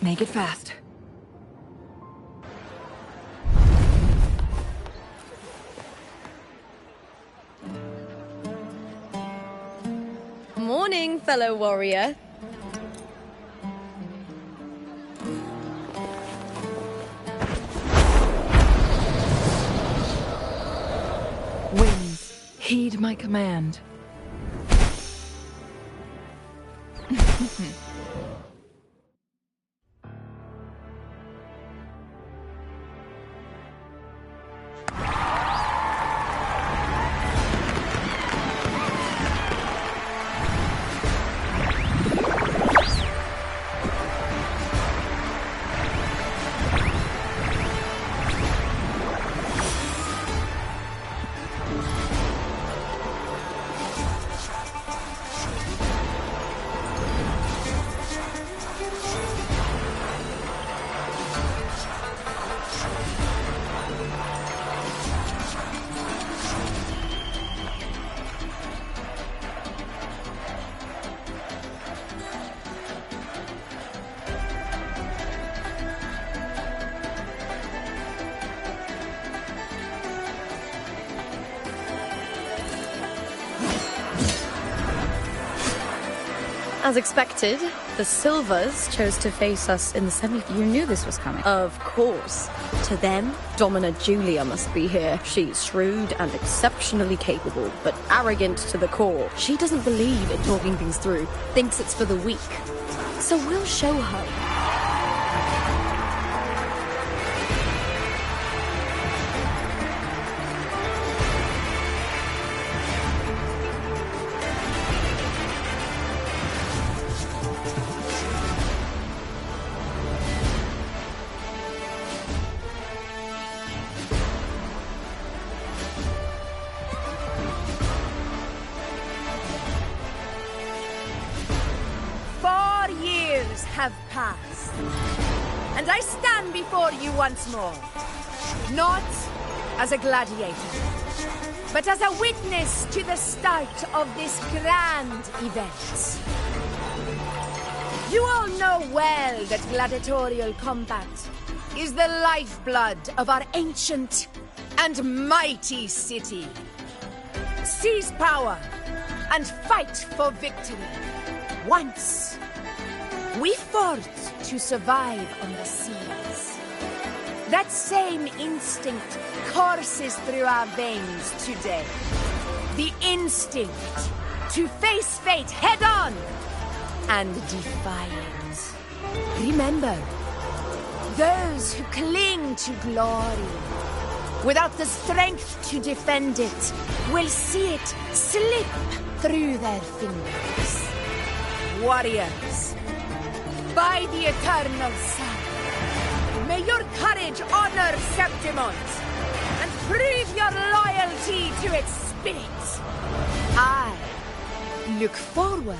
Make it fast. Morning, fellow warrior. Winds, heed my command. As expected, the Silvers chose to face us in the semi. You knew this was coming. Of course. To them, Domina Julia must be here. She's shrewd and exceptionally capable, but arrogant to the core. She doesn't believe in talking things through, thinks it's for the weak. So we'll show her. 4 years have passed, and I stand before you once more, not as a gladiator, but as a witness to the start of this grand event. You all know well that gladiatorial combat is the lifeblood of our ancient and mighty city. Seize power and fight for victory. Once, we fought to survive on the seas. That same instinct courses through our veins today. The instinct to face fate head-on and defy it. Remember, those who cling to glory without the strength to defend it will see it slip through their fingers. Warriors, by the eternal sun, may your courage honor Septimont and prove your loyalty to its spirit. I look forward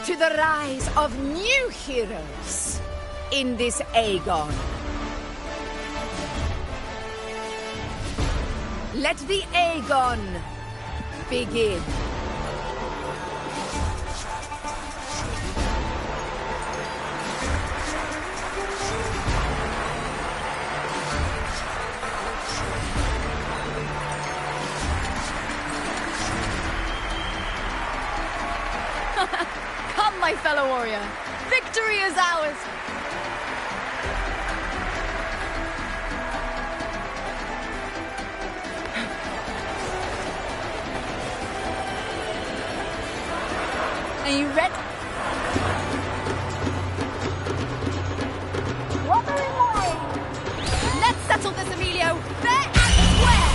to the rise of new heroes in this Aegon. Let the Aegon begin. Come, my fellow warrior. Victory is ours. Are you ready? Let's settle this, Emilio, fair and square!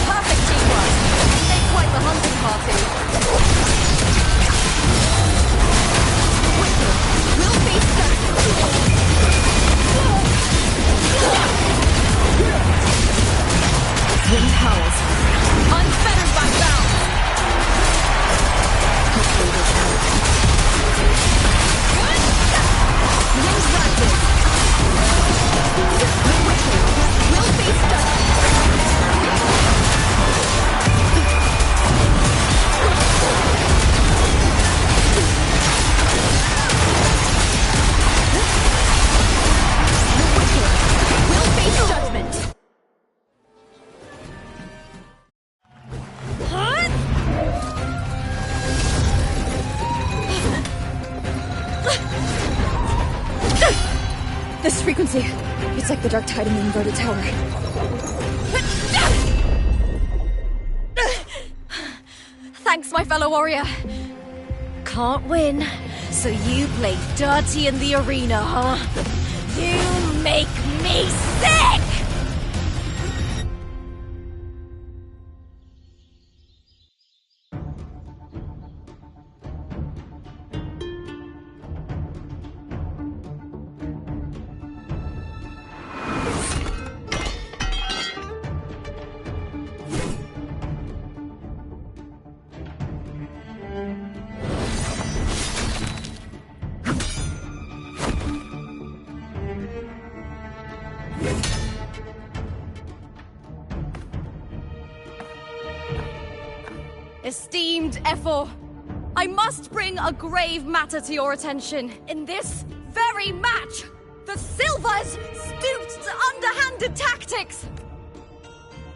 Perfect teamwork! You made quite the hunting party. Wicked! This frequency, it's like the dark tide in the inverted tower. Thanks, my fellow warrior. Can't win, so you play dirty in the arena, huh? You make me sick! Esteemed Ephor, I must bring a grave matter to your attention. In this very match, the Silvers stooped to underhanded tactics.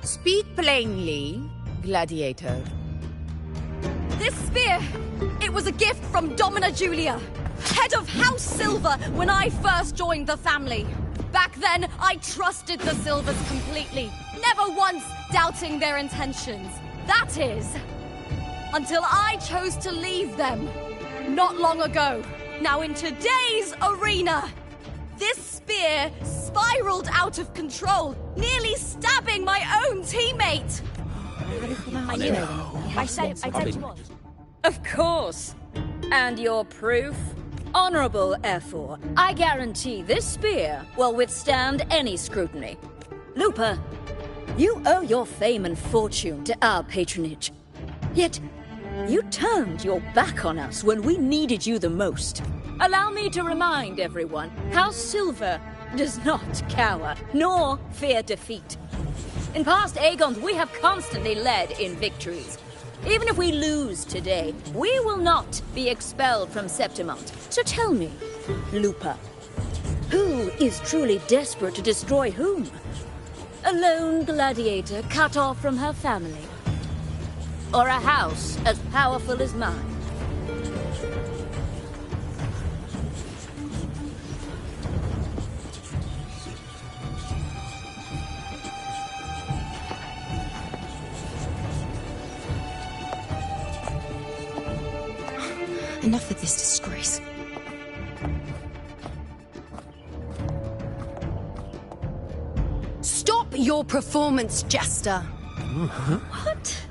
Speak plainly, gladiator. This spear, it was a gift from Domina Julia, head of House Silver when I first joined the family. Back then, I trusted the Silvers completely, never once doubting their intentions. That is, until I chose to leave them, not long ago. Now in today's arena, this spear spiraled out of control, nearly stabbing my own teammate. I said you was. Of course. And your proof? Honorable Ephor, I guarantee this spear will withstand any scrutiny. Lupa, you owe your fame and fortune to our patronage. Yet, you turned your back on us when we needed you the most. Allow me to remind everyone, House Silver does not cower, nor fear defeat. In past Aegons, we have constantly led in victories. Even if we lose today, we will not be expelled from Septimont. So tell me, Lupa, who is truly desperate to destroy whom? A lone gladiator cut off from her family? Or a house as powerful as mine? Enough of this disgrace. Stop your performance, Jester. What?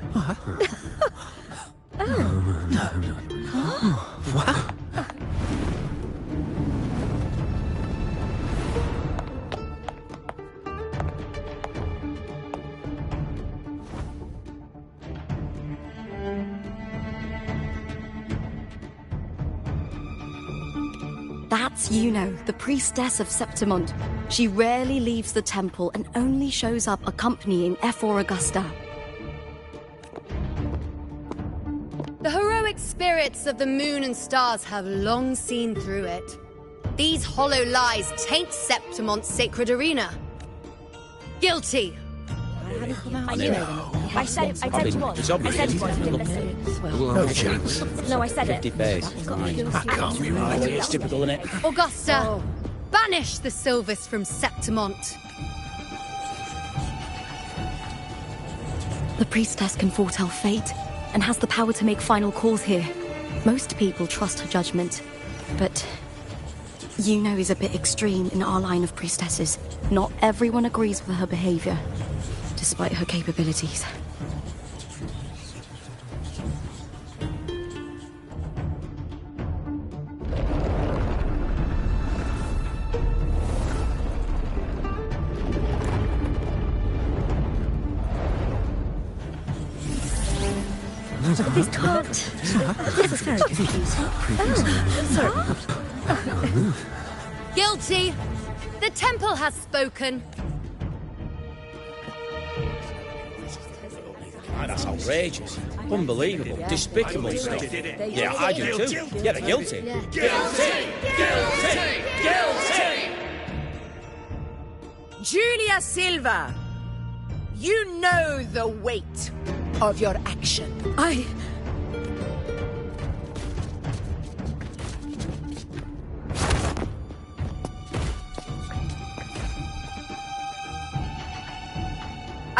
That's Yuno, the priestess of Septimont. She rarely leaves the temple and only shows up accompanying Ephor Augusta. The heroic spirits of the moon and stars have long seen through it. These hollow lies taint Septimont's sacred arena. Guilty. I said you was. No chance. No, I said 50 it. base. That can't be right. It's typical, isn't it? Augusta, banish the Silvers from Septimont. The priestess can foretell fate and has the power to make final calls here. Most people trust her judgment, but Yuno is a bit extreme in our line of priestesses. Not everyone agrees with her behavior, despite her capabilities. This can't. This is very confusing. Sorry. Guilty. The temple has spoken. That's outrageous. Unbelievable. Despicable stuff. Yeah, I do too. Yeah, they're guilty. Guilty! Guilty! Guilty! Julia Silva, you know the weight of your action.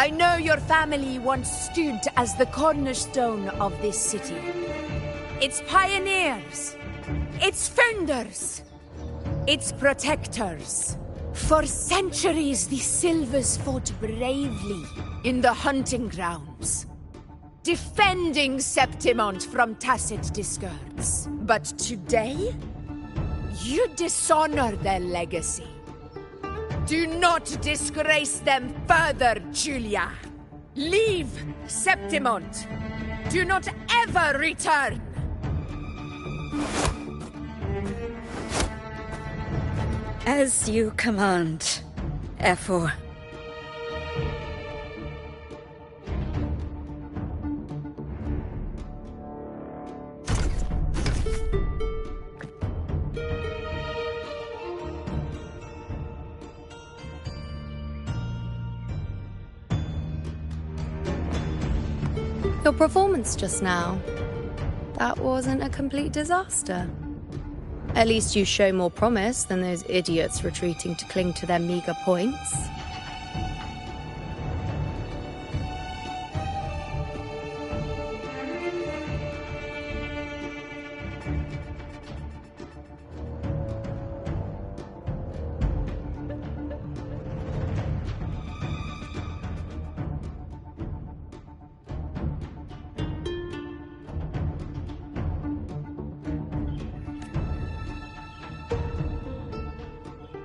I know your family once stood as the cornerstone of this city. Its pioneers, its founders, its protectors. For centuries, the Silvers fought bravely in the hunting grounds, defending Septimont from tacit discards. But today, you dishonor their legacy. Do not disgrace them further, Julia. Leave Septimont. Do not ever return. As you command, F4. Your performance just now, that wasn't a complete disaster. At least you show more promise than those idiots retreating to cling to their meager points.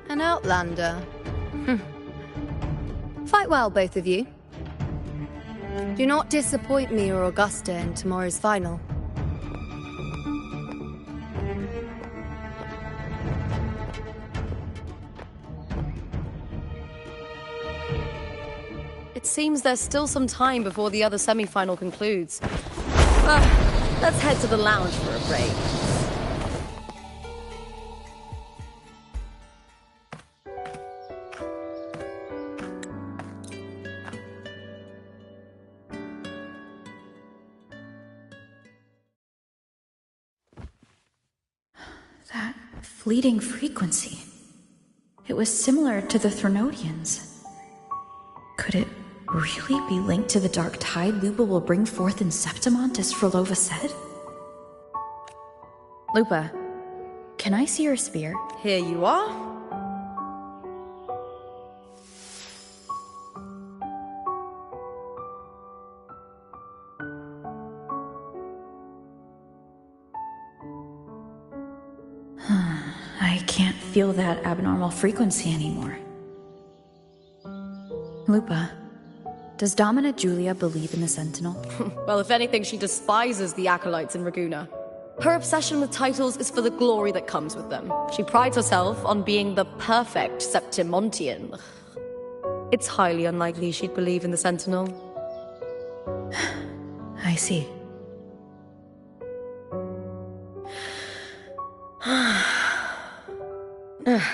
An outlander. Fight well, both of you. Do not disappoint me or Augusta in tomorrow's final. It seems there's still some time before the other semi-final concludes. Let's head to the lounge for a break. That fleeting frequency. It was similar to the Threnodians. Could it really be linked to the dark tide Lupa will bring forth in Septimont, as Frolova said? Lupa, can I see your spear? Here you are. I can't feel that abnormal frequency anymore. Lupa, does Domina Julia believe in the Sentinel? Well, if anything, she despises the acolytes in Raguna. Her obsession with titles is for the glory that comes with them. She prides herself on being the perfect Septimontian. It's highly unlikely she'd believe in the Sentinel. I see.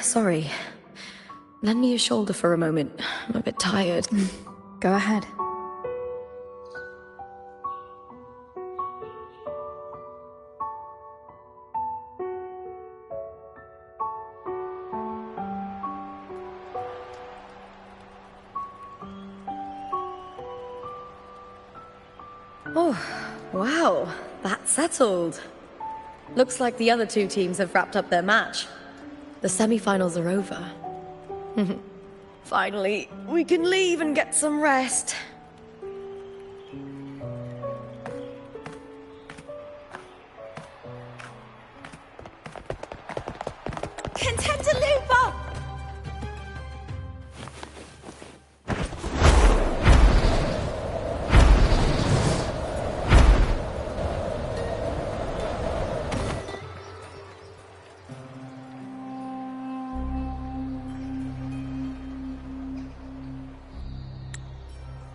Sorry. Lend me your shoulder for a moment. I'm a bit tired. Go ahead. Oh, wow. That's settled. Looks like the other two teams have wrapped up their match. The semi-finals are over. Finally, we can leave and get some rest. Contenta Lupa!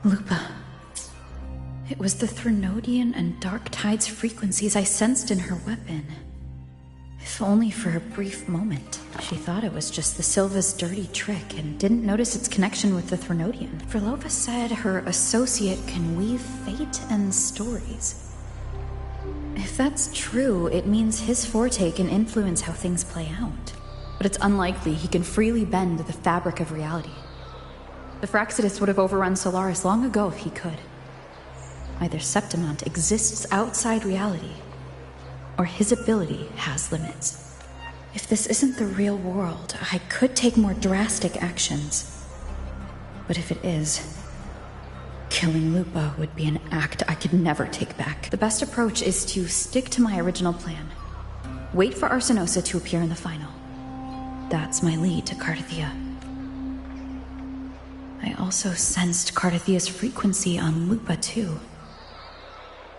Lupa. It was the Threnodian and Dark Tide's frequencies I sensed in her weapon. If only for a brief moment. She thought it was just the Silva's dirty trick and didn't notice its connection with the Threnodian. Frolova said her associate can weave fate and stories. If that's true, it means his forte can influence how things play out. But it's unlikely he can freely bend the fabric of reality. The Fraxidus would have overrun Solaris long ago if he could. Either Septimont exists outside reality, or his ability has limits. If this isn't the real world, I could take more drastic actions. But if it is, killing Lupa would be an act I could never take back. The best approach is to stick to my original plan. Wait for Arsenosa to appear in the final. That's my lead to Cardathia. I also sensed Cardathia's frequency on Lupa, too.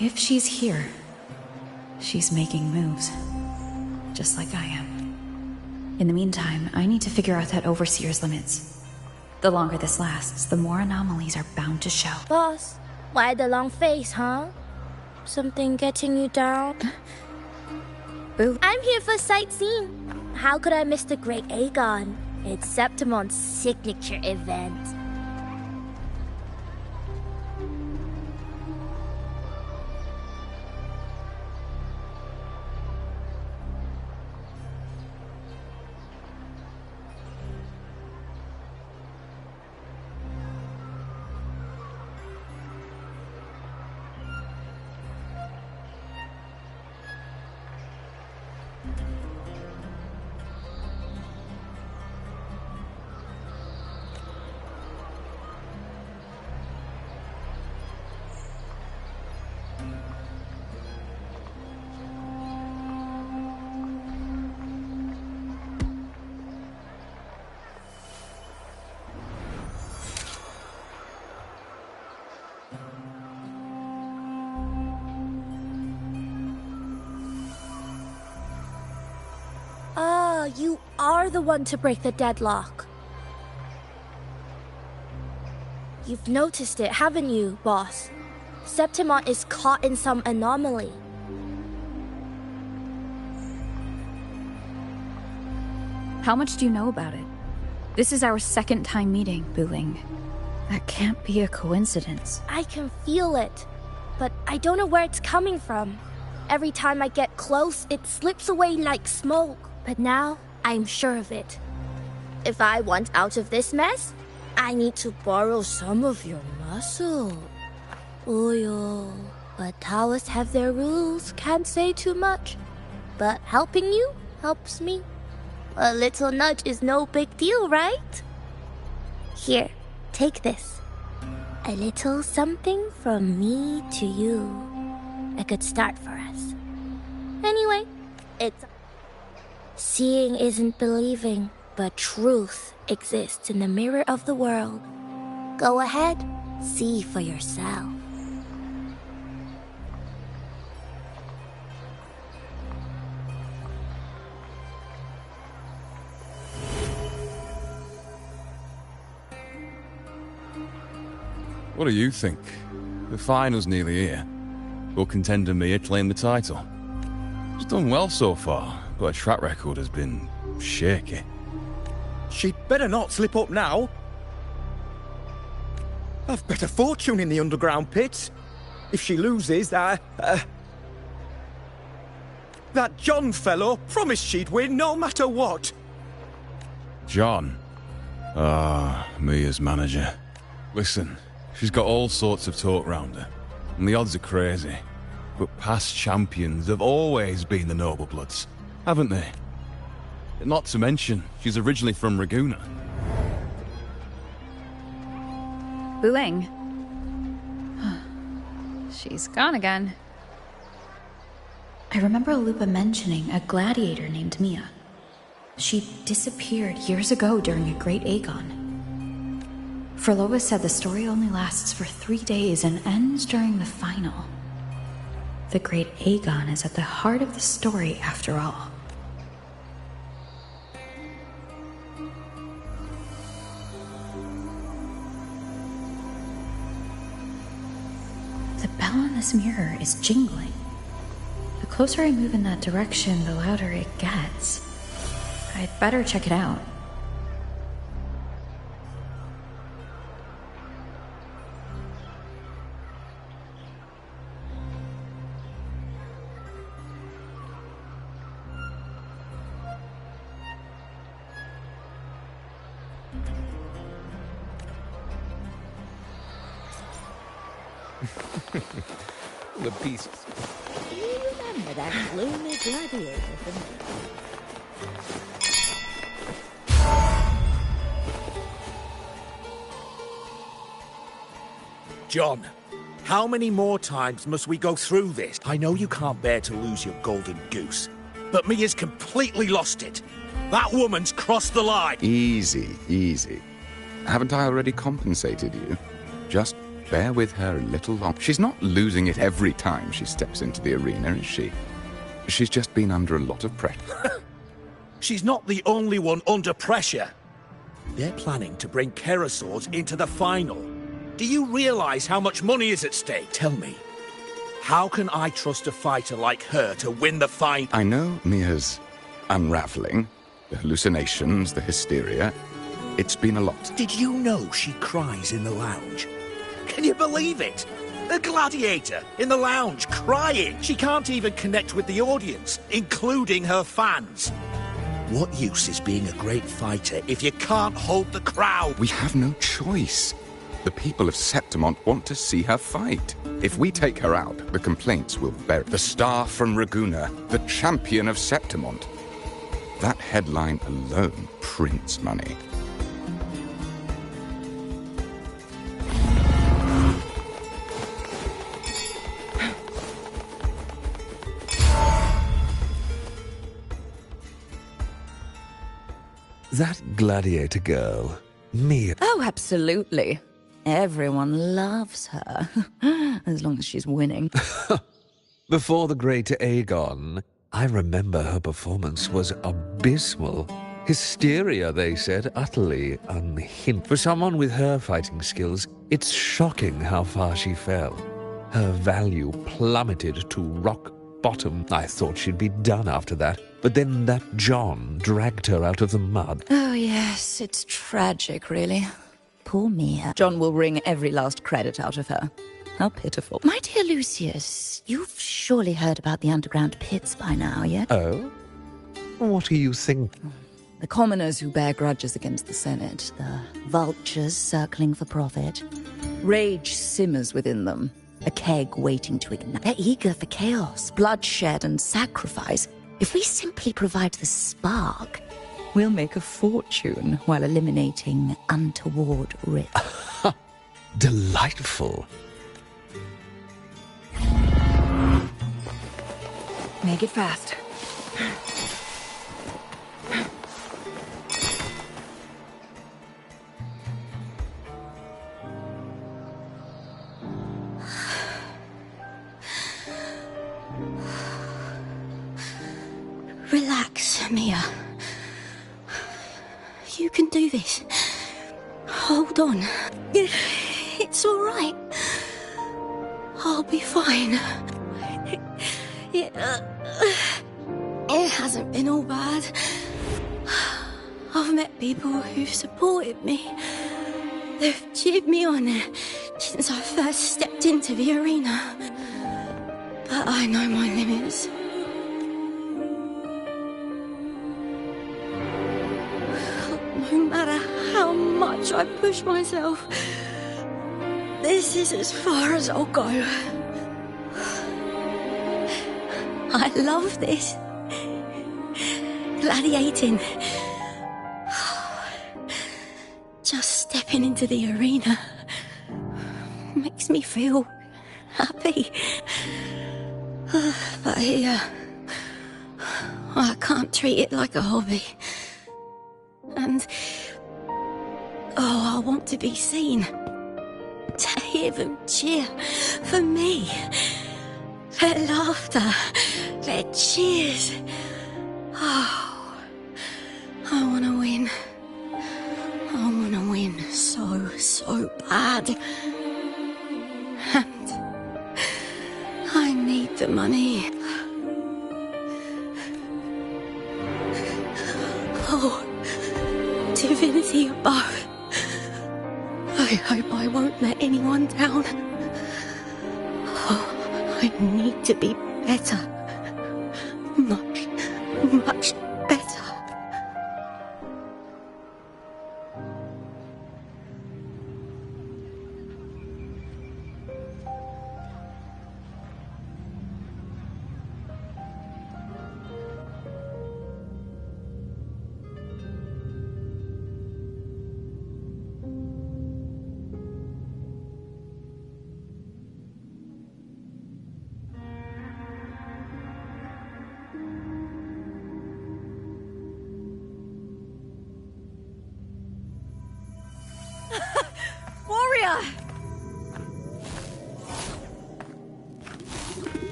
If she's here, she's making moves. Just like I am. In the meantime, I need to figure out that Overseer's limits. The longer this lasts, the more anomalies are bound to show. Boss, why the long face, huh? Something getting you down? Boo. I'm here for sightseeing. How could I miss the Great Aegon? It's Septimon's signature event. You are the one to break the deadlock. You've noticed it, haven't you, boss? Septimont is caught in some anomaly. How much do you know about it? This is our second time meeting, Buling. That can't be a coincidence. I can feel it, but I don't know where it's coming from. Every time I get close, it slips away like smoke. But now, I'm sure of it. If I want out of this mess, I need to borrow some of your muscle. Oil. But Taoists have their rules, can't say too much. But helping you helps me. A little nudge is no big deal, right? Here, take this. A little something from me to you. A good start for us. Anyway, it's... Seeing isn't believing, but truth exists in the mirror of the world. Go ahead, see for yourself. What do you think? The final's nearly here. Will contender Mia claim the title? She's done well so far, but her track record has been shaky. She'd better not slip up now. I've better fortune in the underground pits. If she loses, that John fellow promised she'd win no matter what. John? Mia's manager. Listen, she's got all sorts of talk round her, and the odds are crazy. But past champions have always been the noble bloods, haven't they? Not to mention, she's originally from Raguna. Buling. She's gone again. I remember Lupa mentioning a gladiator named Mia. She disappeared years ago during a Great Aegon. Frolova said the story only lasts for 3 days and ends during the final. The Great Aegon is at the heart of the story, after all. The bell on this mirror is jingling. The closer I move in that direction, the louder it gets. I'd better check it out. The pieces. Do you remember that gloomy gladiator from... John, how many more times must we go through this? I know you can't bear to lose your golden goose, but Mia's completely lost it. That woman's crossed the line. Easy, easy. Haven't I already compensated you? Just bear with her a little longer. She's not losing it every time she steps into the arena, is she? She's just been under a lot of pressure. She's not the only one under pressure. They're planning to bring Kerasaurs into the final. Do you realize how much money is at stake? Tell me, how can I trust a fighter like her to win the fight? I know Mia's unraveling. The hallucinations, the hysteria. It's been a lot. Did you know she cries in the lounge? Can you believe it? A gladiator in the lounge crying. She can't even connect with the audience, including her fans. What use is being a great fighter if you can't hold the crowd? We have no choice. The people of Septimont want to see her fight. If we take her out, the complaints will bury. The star from Raguna, the champion of Septimont. That headline alone prints money. That gladiator girl, Mia. Oh, absolutely. Everyone loves her, as long as she's winning. Before the great Aegon, I remember her performance was abysmal. Hysteria, they said, utterly unhinged. For someone with her fighting skills, it's shocking how far she fell. Her value plummeted to rock bottom. I thought she'd be done after that. But then that John dragged her out of the mud. Oh, yes, it's tragic, really. Poor Mia. John will wring every last credit out of her. How pitiful. My dear Lucius, you've surely heard about the underground pits by now, yeah? Oh? What do you think? The commoners who bear grudges against the Senate, the vultures circling for profit. Rage simmers within them, a keg waiting to ignite. They're eager for chaos, bloodshed, and sacrifice. If we simply provide the spark, we'll make a fortune while eliminating untoward risk. Delightful. Make it fast. Relax, Mia. You can do this. Hold on. It's all right. I'll be fine. It hasn't been all bad. I've met people who've supported me. They've cheered me on since I first stepped into the arena. But I know my limits. No matter how much I push myself, this is as far as I'll go. I love this. Gladiating. Just stepping into the arena makes me feel happy. But here, I can't treat it like a hobby. And, I want to be seen. To hear them cheer for me. Their laughter, their cheers. Oh, I want to win. I want to win so bad. And I need the money. Oh, divinity above. I hope I won't let anyone down. Oh, I need to be better. Much better.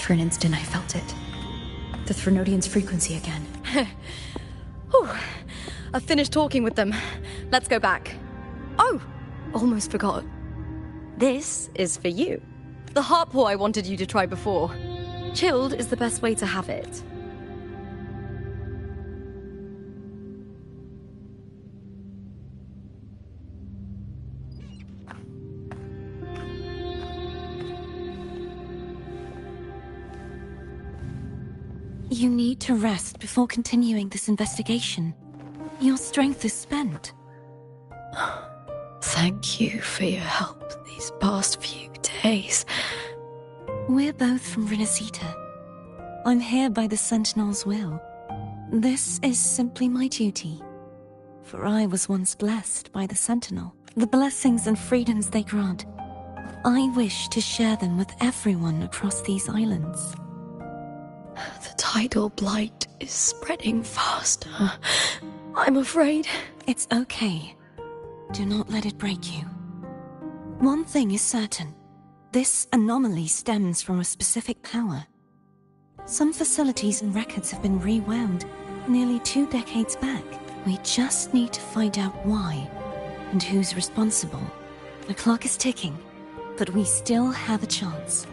For an instant, I felt it. The Threnodian's frequency again. Whew. I've finished talking with them. Let's go back. Oh, almost forgot. This is for you. The heart pour I wanted you to try before. Chilled is the best way to have it. You need to rest before continuing this investigation. Your strength is spent. Thank you for your help these past few days. We're both from Renacita. I'm here by the Sentinel's will. This is simply my duty. For I was once blessed by the Sentinel. The blessings and freedoms they grant, I wish to share them with everyone across these islands. The tidal blight is spreading faster. I'm afraid. It's okay. Do not let it break you. One thing is certain. This anomaly stems from a specific power. Some facilities and records have been rewound nearly 2 decades back. We just need to find out why and who's responsible. The clock is ticking, but we still have a chance.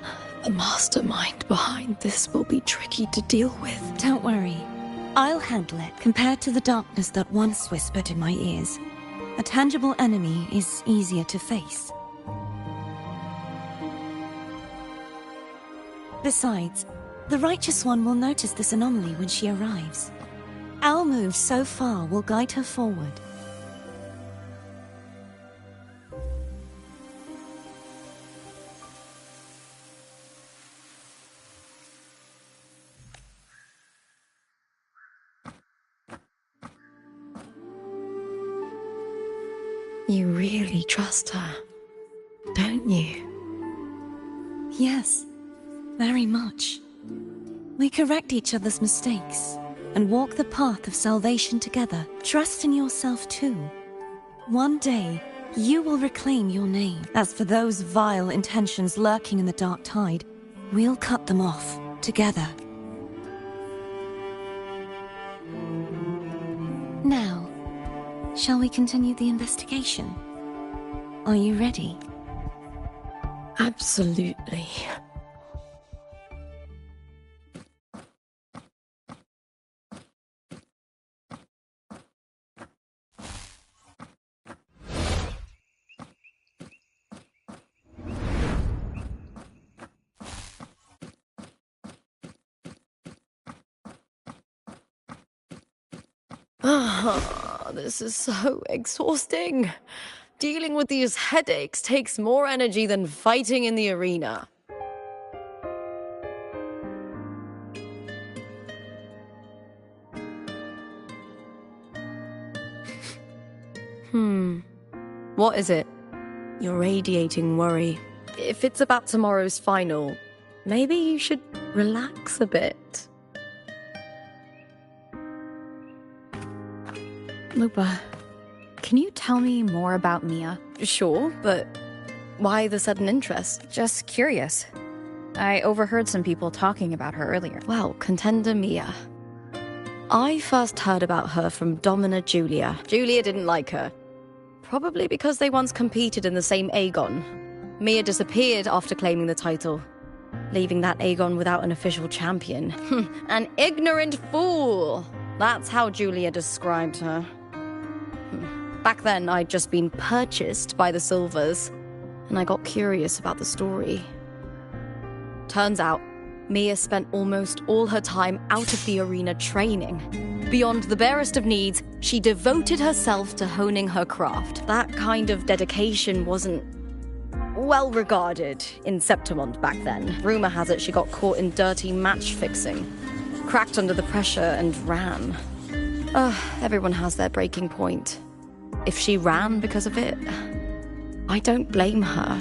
The mastermind behind this will be tricky to deal with. Don't worry. I'll handle it. Compared to the darkness that once whispered in my ears, a tangible enemy is easier to face. Besides, the Righteous One will notice this anomaly when she arrives. Our move so far will guide her forward. You really trust her, don't you? Yes, very much. We correct each other's mistakes and walk the path of salvation together. Trust in yourself too. One day, you will reclaim your name. As for those vile intentions lurking in the dark tide, we'll cut them off together. Now, shall we continue the investigation? Are you ready? Absolutely. This is so exhausting. Dealing with these headaches takes more energy than fighting in the arena. What is it? You're radiating worry. If it's about tomorrow's final, maybe you should relax a bit. Lupa, can you tell me more about Mia? Sure, but why the sudden interest? Just curious. I overheard some people talking about her earlier. Well, contender Mia. I first heard about her from Domina Julia. Julia didn't like her. Probably because they once competed in the same Aegon. Mia disappeared after claiming the title, leaving that Aegon without an official champion. An ignorant fool! That's how Julia described her. Back then, I'd just been purchased by the Silvers, and I got curious about the story. Turns out, Mia spent almost all her time out of the arena training. Beyond the barest of needs, she devoted herself to honing her craft. That kind of dedication wasn't well regarded in Septimont back then. Rumor has it she got caught in dirty match fixing, cracked under the pressure and ran. Everyone has their breaking point. If she ran because of it, I don't blame her.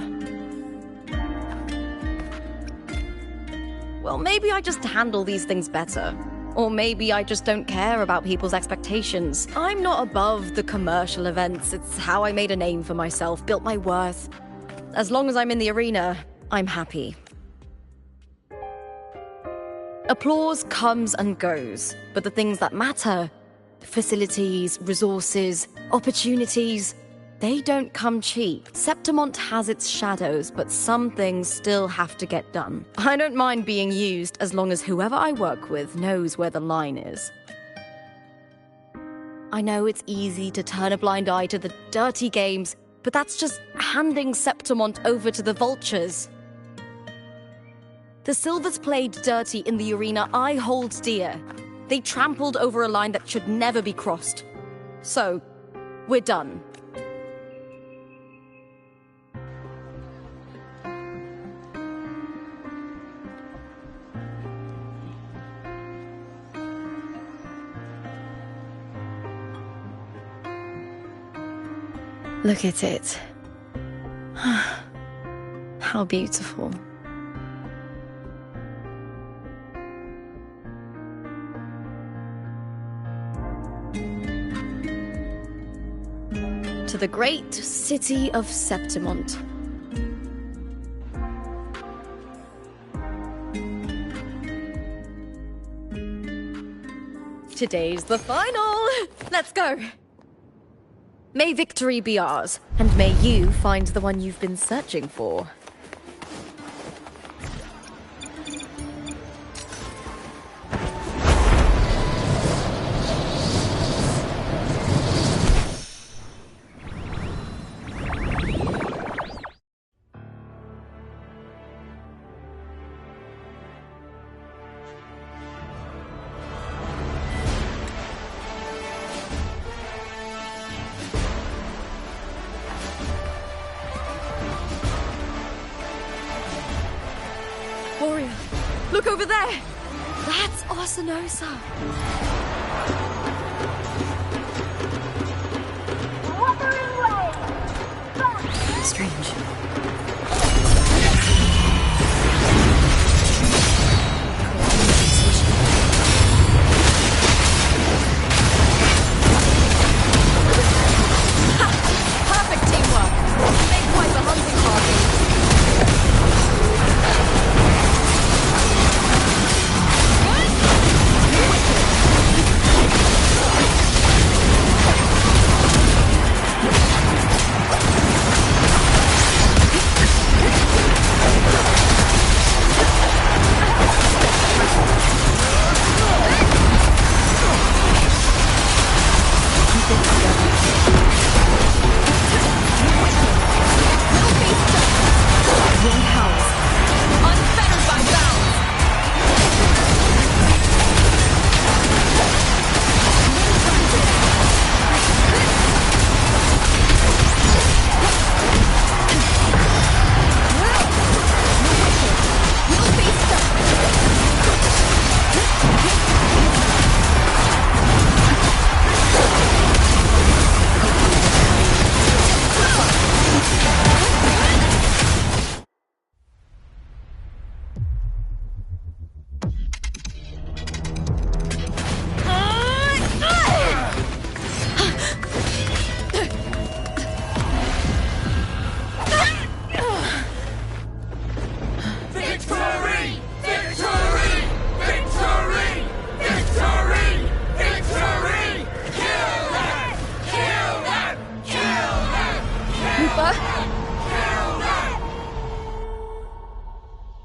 Well, maybe I just handle these things better. Or maybe I just don't care about people's expectations. I'm not above the commercial events. It's how I made a name for myself, built my worth. As long as I'm in the arena, I'm happy. Applause comes and goes, but the things that matter, facilities, resources, opportunities, they don't come cheap. Septimont has its shadows, but some things still have to get done. I don't mind being used as long as whoever I work with knows where the line is. I know it's easy to turn a blind eye to the dirty games, but that's just handing Septimont over to the vultures. The Silvers played dirty in the arena I hold dear. They trampled over a line that should never be crossed. So, we're done. Look at it. How beautiful. To the great city of Septimont. Today's the final! Let's go! May victory be ours, and may you find the one you've been searching for. Warrior, look over there! That's Arsenosa! Strange. Perfect teamwork! You make quite the hunting party!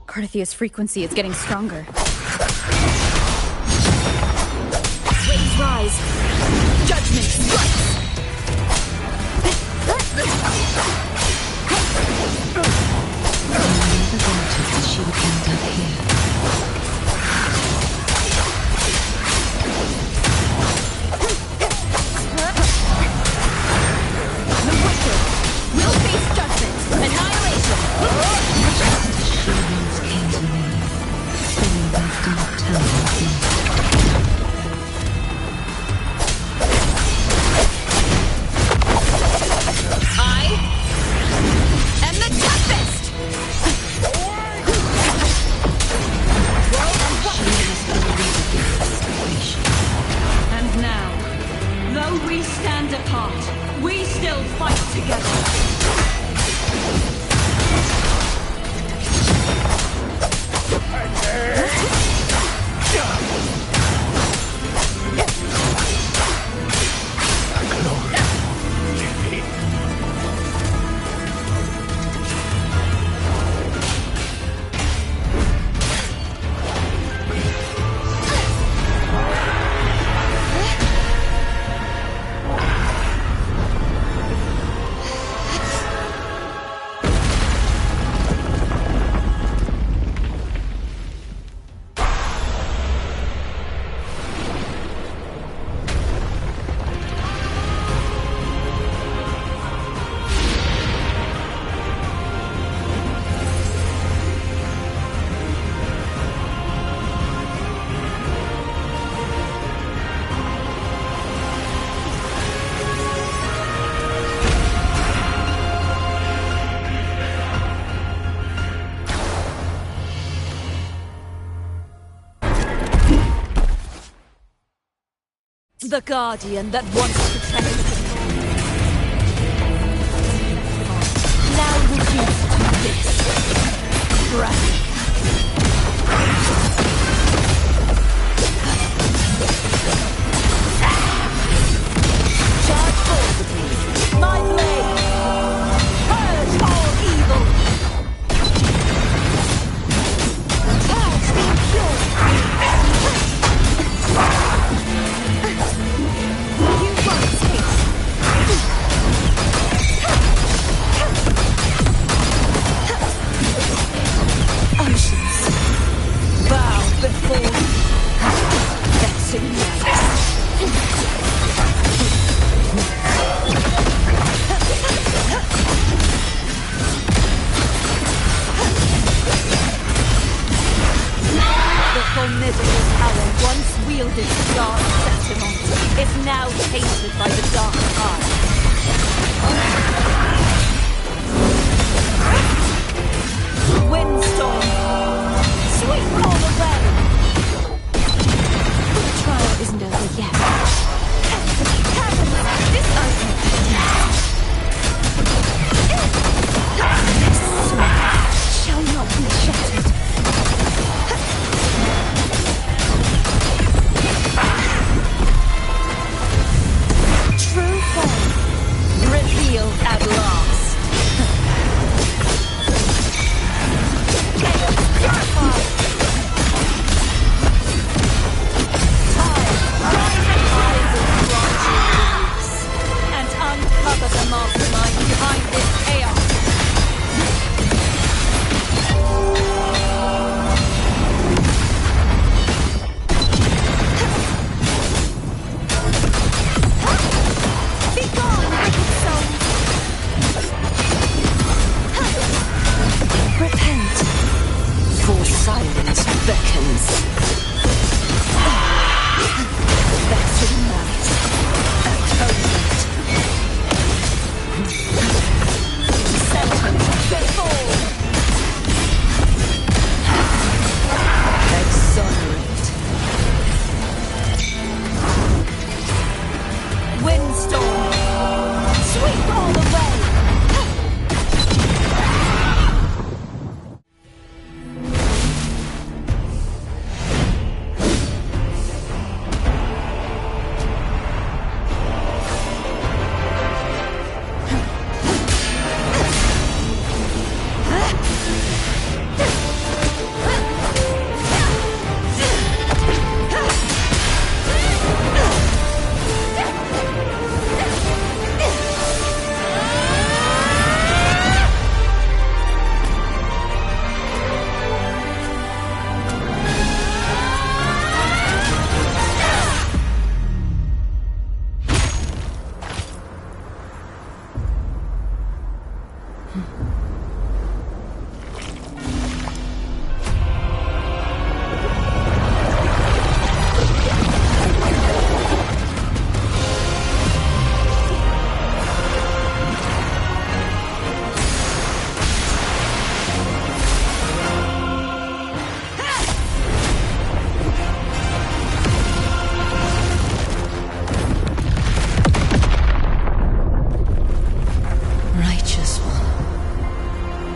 Carthia's frequency is getting stronger. Waves rise. Judgment strikes. I never wanted that she would end up here. The wicked will face judgment, annihilation. Assurance came to me, filling that dark tower with me. I am the Tempest! She has believed this situation. And now, though we stand apart, we still fight together. The guardian that once protected them. Now reduced to this. Breath. Charge forward, my blade! Purge all evil! Purge the impure! You won't taste! Oceans, bow before me. That's ignites. The formidable power once wielded to guard Septimont is now tainted by the dark eye. Windstorm, sweep all away. The trial isn't over yet. Heavens, this open. This sword shall not be shattered. True form revealed at last. Chaos purified. Time, rise and hide the bronze release and uncover the mastermind behind this chaos. Repent, for silence beckons. Better night, atonement. Sentence before. Exonerate. Windstorm, sweep all the way.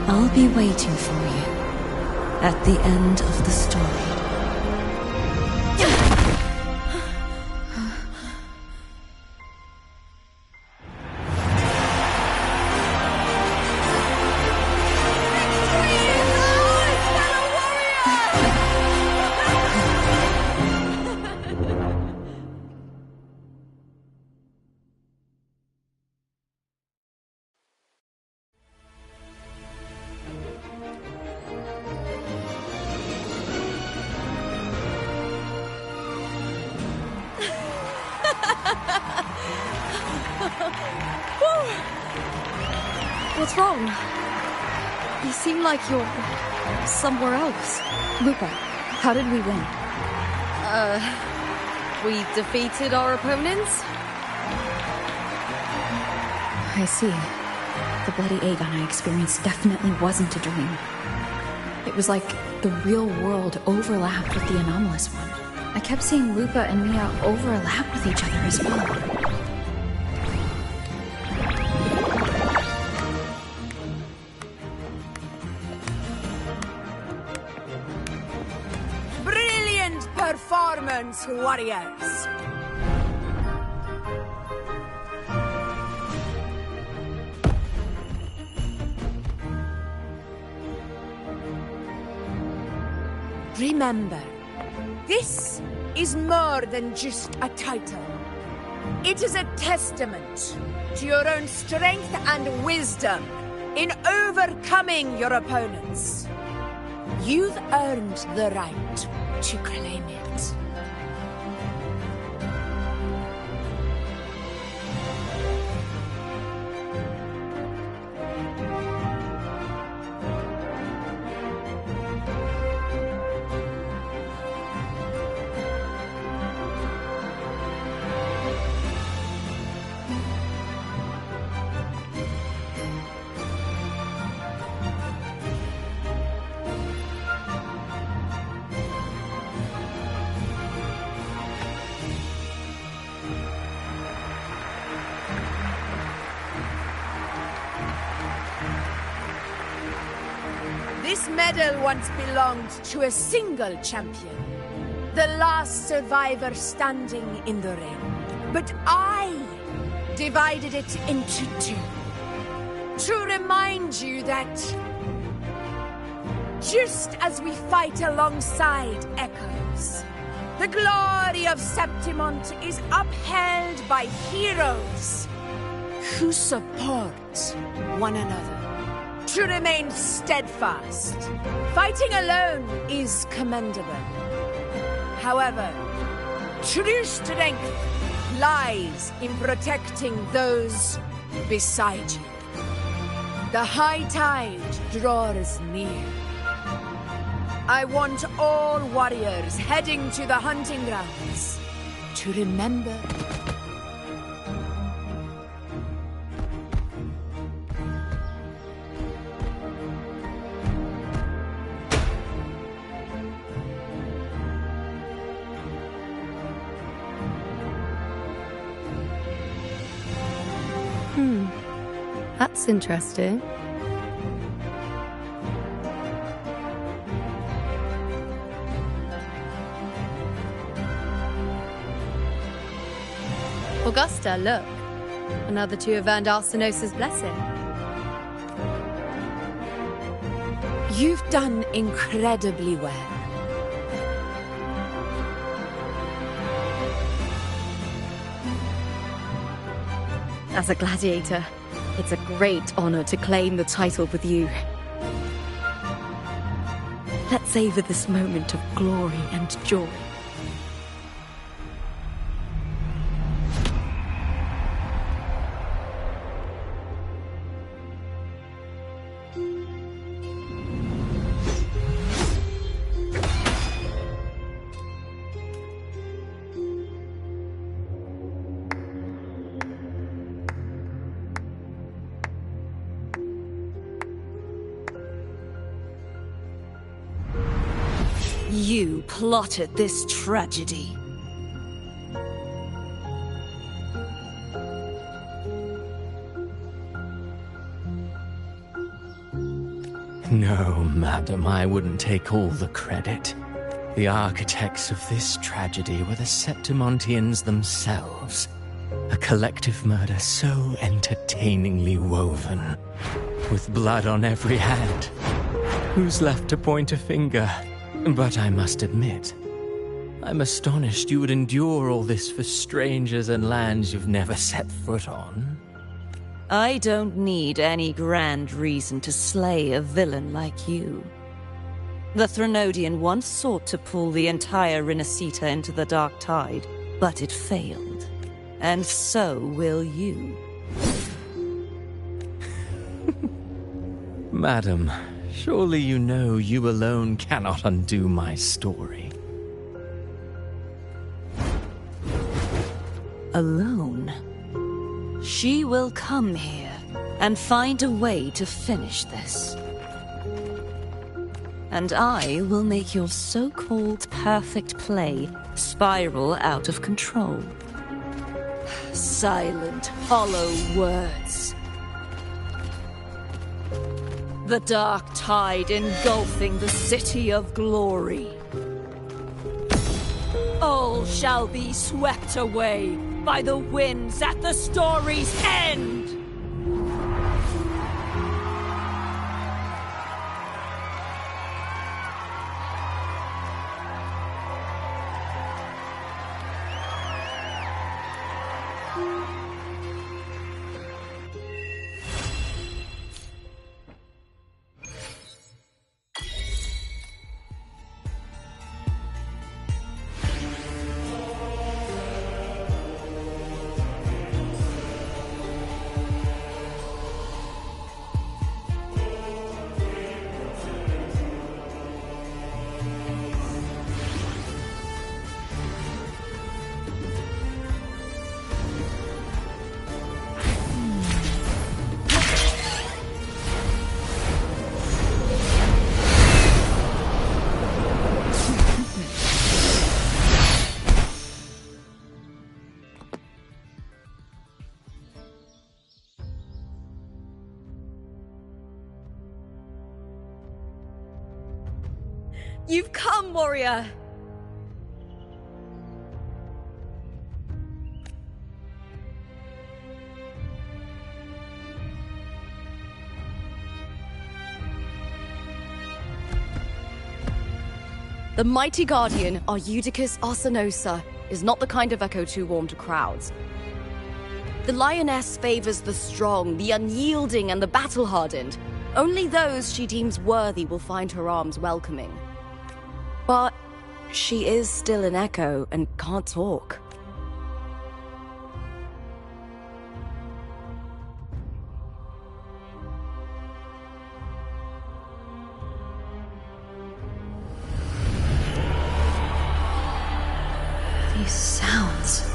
I'll be waiting for you at the end of the story. What's wrong? You seem like you're somewhere else. Lupa, how did we win? We defeated our opponents? I see. The bloody Aegon I experienced definitely wasn't a dream. It was like the real world overlapped with the anomalous one. I kept seeing Lupa and Mia overlap with each other as well. Brilliant performance, warriors! Remember, this is more than just a title. It is a testament to your own strength and wisdom in overcoming your opponents. You've earned the right to claim it. This medal once belonged to a single champion, the last survivor standing in the ring. But I divided it into two, to remind you that just as we fight alongside echoes, the glory of Septimont is upheld by heroes who support one another. To remain steadfast. Fighting alone is commendable. However, true strength lies in protecting those beside you. The high tide draws near. I want all warriors heading to the hunting grounds to remember. That's interesting. Augusta, look. Another two of Van Arsenos's blessing. You've done incredibly well. As a gladiator, it's a great honor to claim the title with you. Let's savor this moment of glory and joy. You plotted this tragedy. No, madam, I wouldn't take all the credit. The architects of this tragedy were the Septimontians themselves. A collective murder so entertainingly woven, with blood on every hand. Who's left to point a finger? But I must admit, I'm astonished you would endure all this for strangers and lands you've never set foot on. I don't need any grand reason to slay a villain like you. The Threnodian once sought to pull the entire Rinascita into the Dark Tide, but it failed. And so will you. Madam, surely you know you alone cannot undo my story. Alone? She will come here and find a way to finish this. And I will make your so-called perfect play spiral out of control. Silent, hollow words. The dark tide engulfing the city of glory. All shall be swept away by the winds at the story's end! You've come, warrior! The mighty guardian, Arudicus Arsenosa, is not the kind of echo too warm to crowds. The lioness favors the strong, the unyielding, and the battle-hardened. Only those she deems worthy will find her arms welcoming. But she is still an echo and can't talk. These sounds.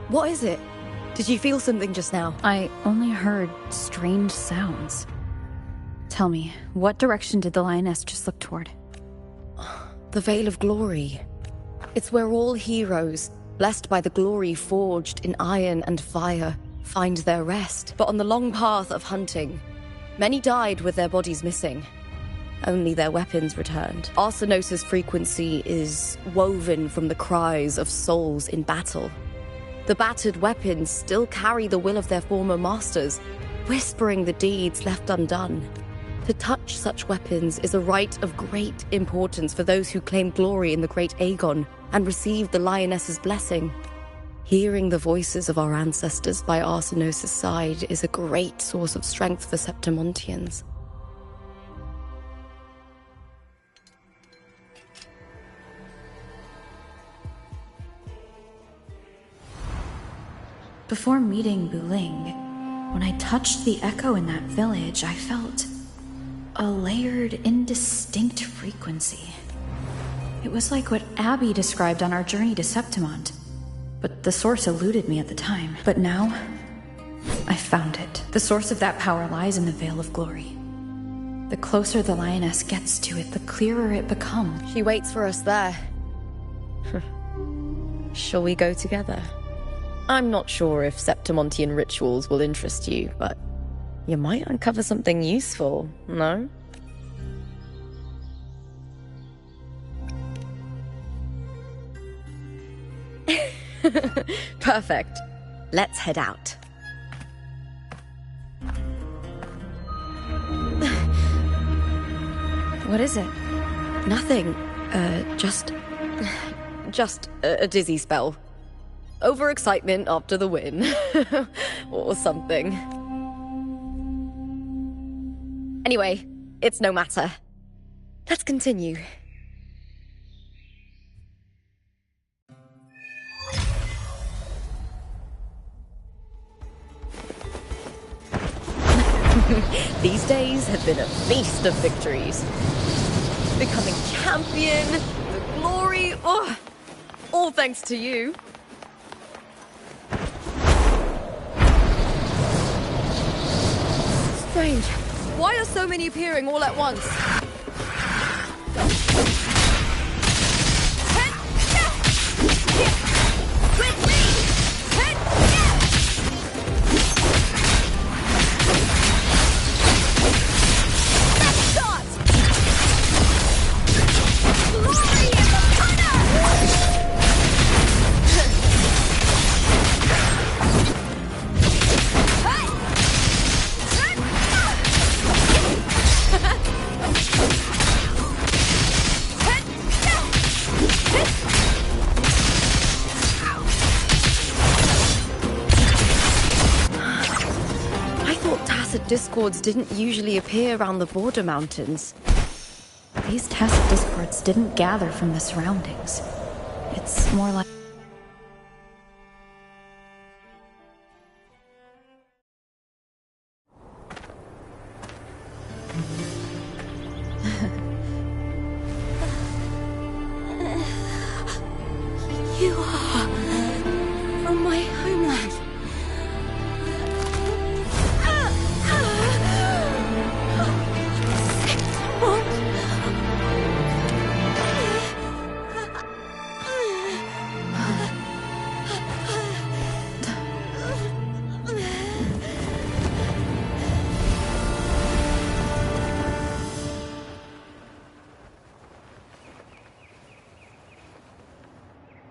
What is it? Did you feel something just now? I only heard strange sounds. Tell me, what direction did the lioness just look toward? The Veil of Glory. It's where all heroes, blessed by the glory forged in iron and fire, find their rest. But on the long path of hunting, many died with their bodies missing. Only their weapons returned. Arsenosa's frequency is woven from the cries of souls in battle. The battered weapons still carry the will of their former masters, whispering the deeds left undone. To touch such weapons is a rite of great importance for those who claim glory in the great Aegon and receive the lioness's blessing. Hearing the voices of our ancestors by Arsenosa's side is a great source of strength for Septimontians. Before meeting Buling, when I touched the echo in that village, I felt a layered, indistinct frequency. It was like what Abby described on our journey to Septimont, but the source eluded me at the time. But now, I found it. The source of that power lies in the Veil of Glory. The closer the lioness gets to it, the clearer it becomes. She waits for us there. Shall we go together? I'm not sure if Septimontian rituals will interest you, but you might uncover something useful, no? Perfect. Let's head out. What is it? Nothing. Just a dizzy spell. Overexcitement after the win. Or something. Anyway, it's no matter. Let's continue. These days have been a feast of victories. Becoming champion, the glory, all thanks to you. Strange. Why are so many appearing all at once? Discords didn't usually appear around the border mountains. These tacit discords didn't gather from the surroundings. It's more like... You are from my homeland.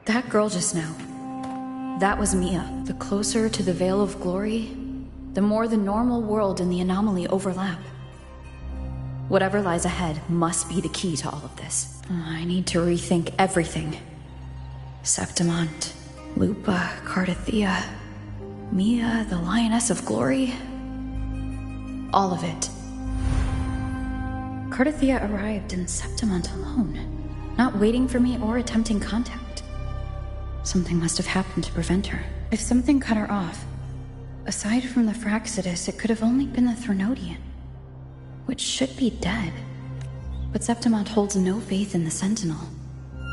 That girl just now. That was Mia. The closer to the Veil of Glory, the more the normal world and the anomaly overlap. Whatever lies ahead must be the key to all of this. I need to rethink everything. Septimont, Lupa, Cardathea, Mia, the Lioness of Glory. All of it. Cardathea arrived in Septimont alone, not waiting for me or attempting contact. Something must have happened to prevent her. If something cut her off, aside from the Fraxidus, it could have only been the Threnodian, which should be dead. But Septimont holds no faith in the Sentinel,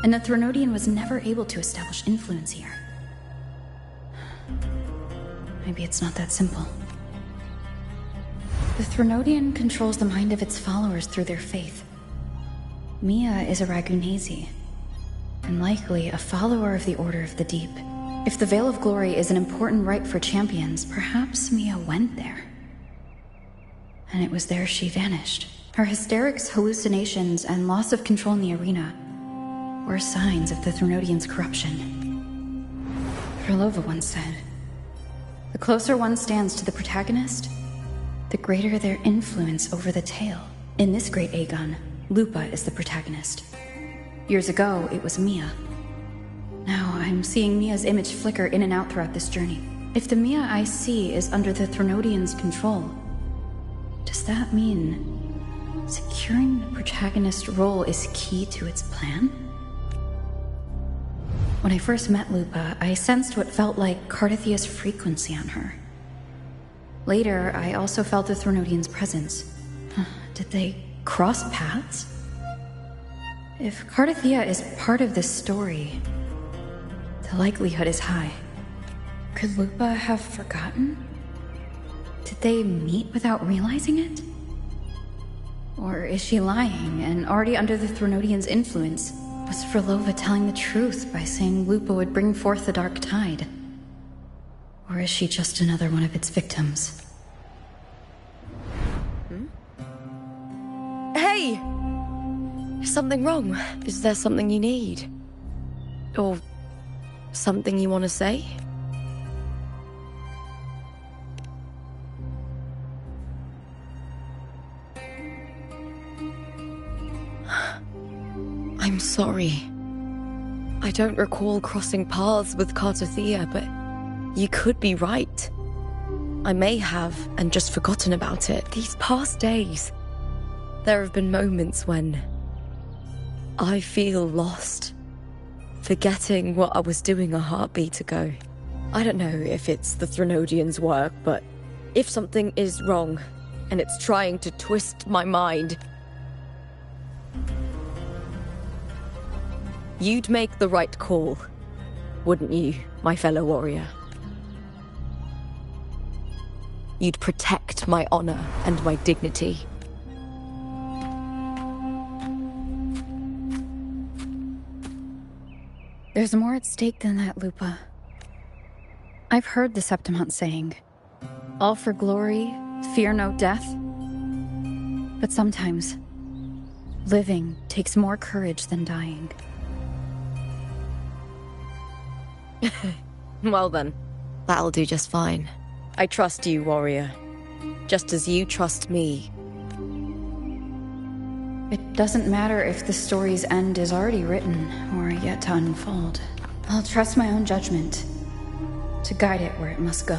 and the Threnodian was never able to establish influence here. Maybe it's not that simple. The Threnodian controls the mind of its followers through their faith. Mia is a Ragunesi, and likely a follower of the Order of the Deep. If the Veil of Glory is an important rite for champions, perhaps Mia went there. And it was there she vanished. Her hysterics, hallucinations, and loss of control in the arena were signs of the Threnodian's corruption. Frolova once said, "The closer one stands to the protagonist, the greater their influence over the tale." In this great Aegon, Lupa is the protagonist. Years ago, it was Mia. Now I'm seeing Mia's image flicker in and out throughout this journey. If the Mia I see is under the Threnodian's control, does that mean securing the protagonist role is key to its plan? When I first met Lupa, I sensed what felt like Cardathea's frequency on her. Later, I also felt the Threnodian's presence. Did they cross paths? If Cardathea is part of this story, the likelihood is high. Could Lupa have forgotten? Did they meet without realizing it? Or is she lying and already under the Threnodian's influence? Was Frolova telling the truth by saying Lupa would bring forth the Dark Tide? Or is she just another one of its victims? Hey! Is something wrong? Is there something you need? Or something you want to say? I'm sorry. I don't recall crossing paths with Cardathea, but you could be right. I may have, and just forgotten about it. These past days, there have been moments when I feel lost, forgetting what I was doing a heartbeat ago. I don't know if it's the Threnodian's work, but if something is wrong, and it's trying to twist my mind. You'd make the right call, wouldn't you, my fellow warrior? You'd protect my honor and my dignity. There's more at stake than that, Lupa. I've heard the Septimont saying, all for glory, fear no death. But sometimes, living takes more courage than dying. Well then, that'll do just fine. I trust you, warrior. Just as you trust me. It doesn't matter if the story's end is already written or yet to unfold. I'll trust my own judgment to guide it where it must go.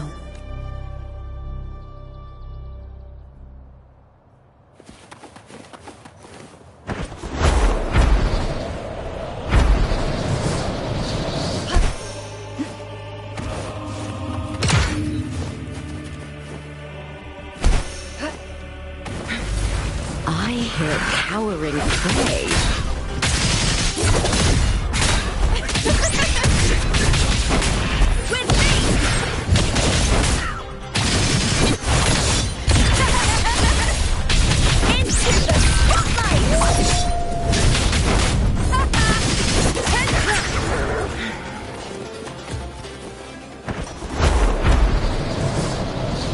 Cowering prey.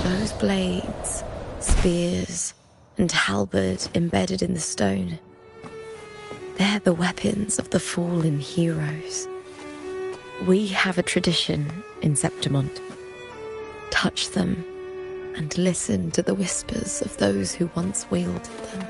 Those blades, spears, and halberd embedded in the stone. They're the weapons of the fallen heroes. We have a tradition in Septimont. Touch them and listen to the whispers of those who once wielded them.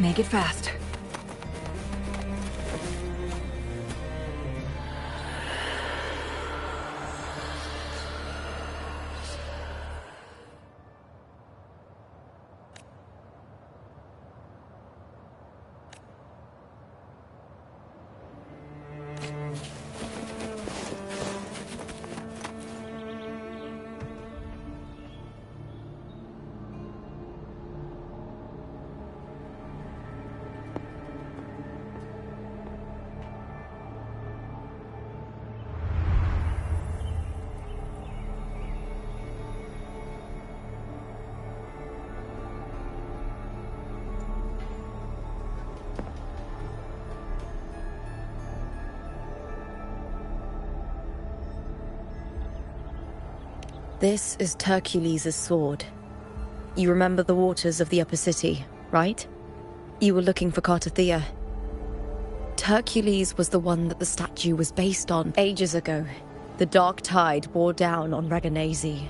Make it fast. This is Hercules' sword. You remember the waters of the Upper City, right? You were looking for Cartathea. Hercules was the one that the statue was based on ages ago. The dark tide bore down on Reganese.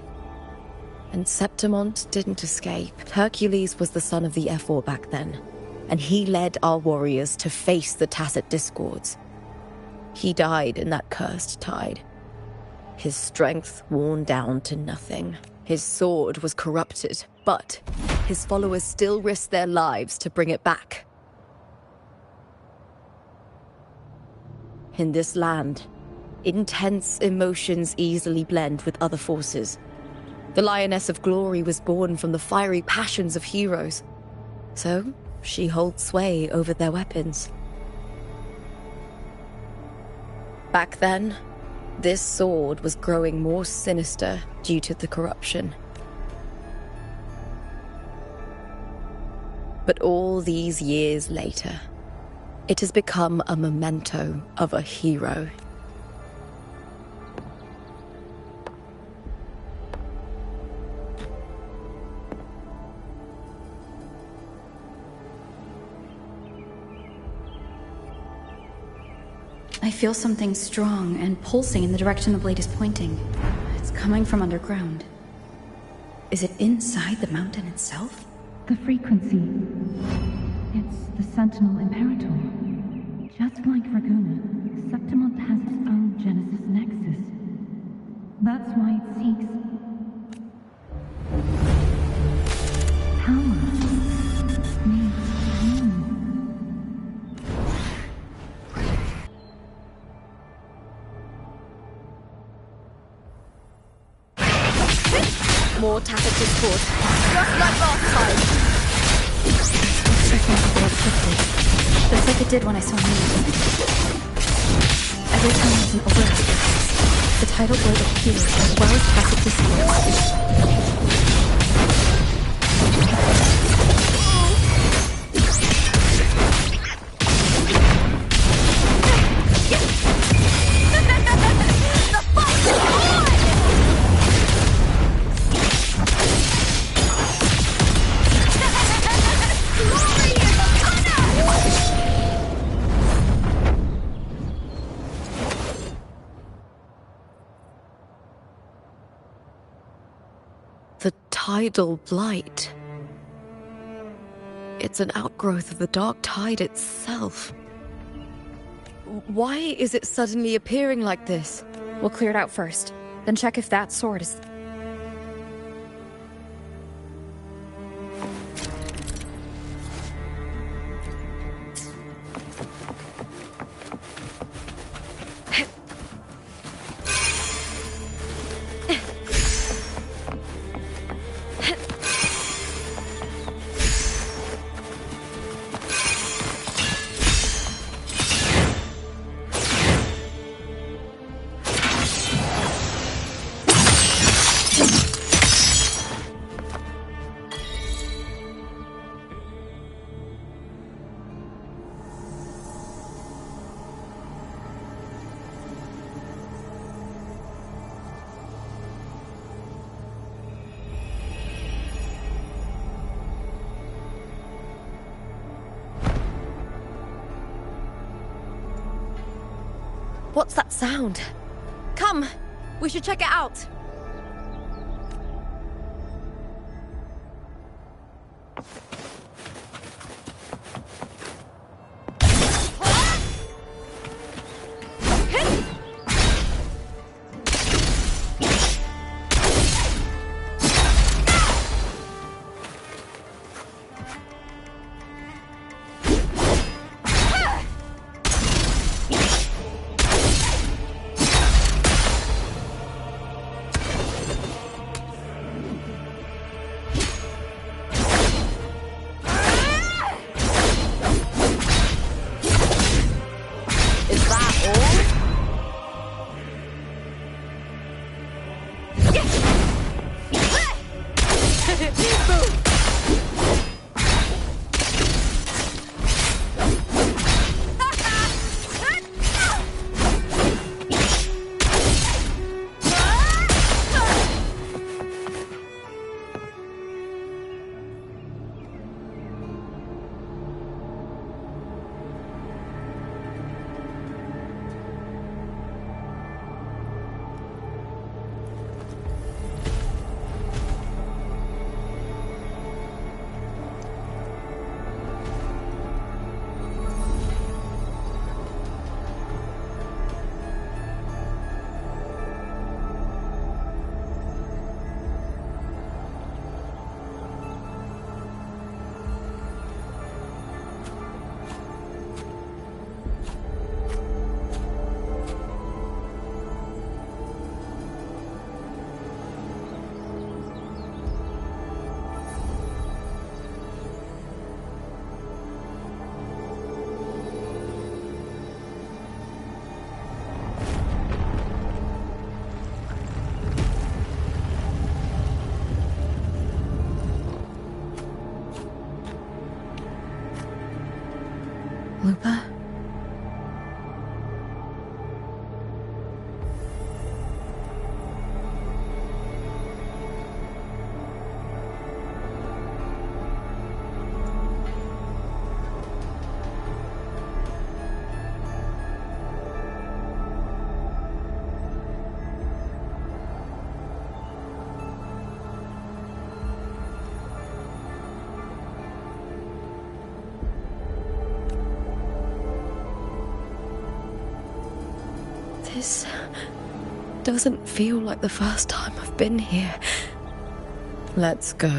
And Septimont didn't escape. Hercules was the son of the Ephor back then, and he led our warriors to face the Tacit Discords. He died in that cursed tide. His strength worn down to nothing. His sword was corrupted, but his followers still risked their lives to bring it back. In this land, intense emotions easily blend with other forces. The Lioness of Glory was born from the fiery passions of heroes, so she holds sway over their weapons. Back then, this sword was growing more sinister due to the corruption. But all these years later, it has become a memento of a hero. I feel something strong and pulsing in the direction the blade is pointing. It's coming from underground. Is it inside the mountain itself? The frequency. It's the Sentinel Imperator. Just like Raguna, Septimont has its own Genesis Nexus. That's why it seeks power. More tacit discord. Just like last time. It's starting to go quickly. Just like it did when I saw you. Every time there's an overlap, the tidal void appears as well as tacit discord. The tidal blight. It's an outgrowth of the dark tide itself. Why is it suddenly appearing like this? We'll clear it out first, then check if that sword is... What's that sound? Come, we should check it out. Lupa? This doesn't feel like the first time I've been here. Let's go.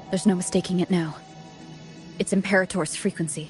There's no mistaking it now. It's Imperator's frequency.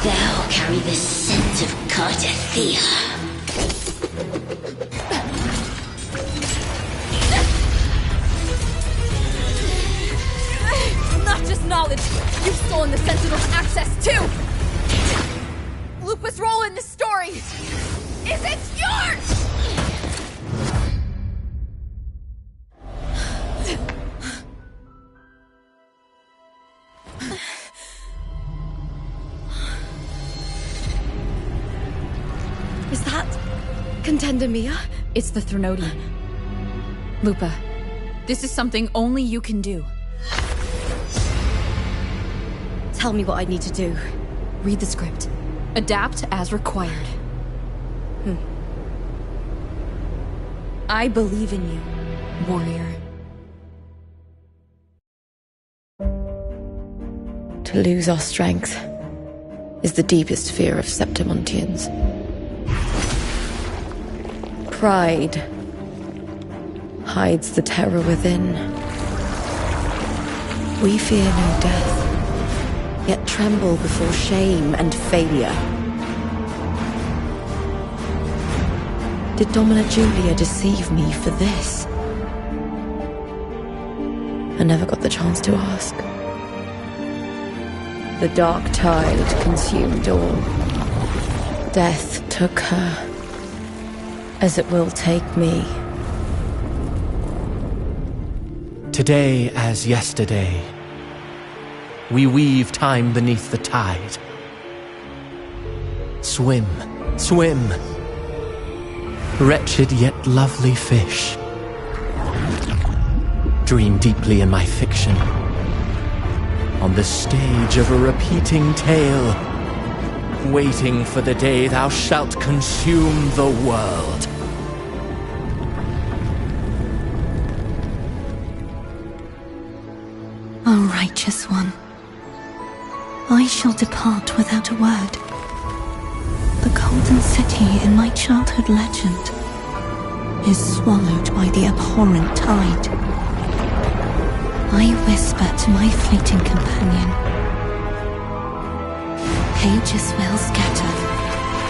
Thou carry the scent of Cardathia. Not just knowledge, you've stolen the Sentinel's access too! Lupa's role in this story isn't yours! Is that Contender Mia? It's the Threnodian. Lupa, this is something only you can do. Tell me what I need to do. Read the script. Adapt as required. I believe in you, warrior. To lose our strength is the deepest fear of Septimontians. Pride hides the terror within. We fear no death, yet tremble before shame and failure. Did Domina Julia deceive me for this? I never got the chance to ask. The dark tide consumed all. Death took her, as it will take me. Today as yesterday, we weave time beneath the tide. Swim, swim, wretched yet lovely fish. Dream deeply in my fiction, on the stage of a repeating tale, waiting for the day thou shalt consume the world. O righteous one, I shall depart without a word. The golden city in my childhood legend is swallowed by the abhorrent tide. I whisper to my fleeting companion. Pages will scatter,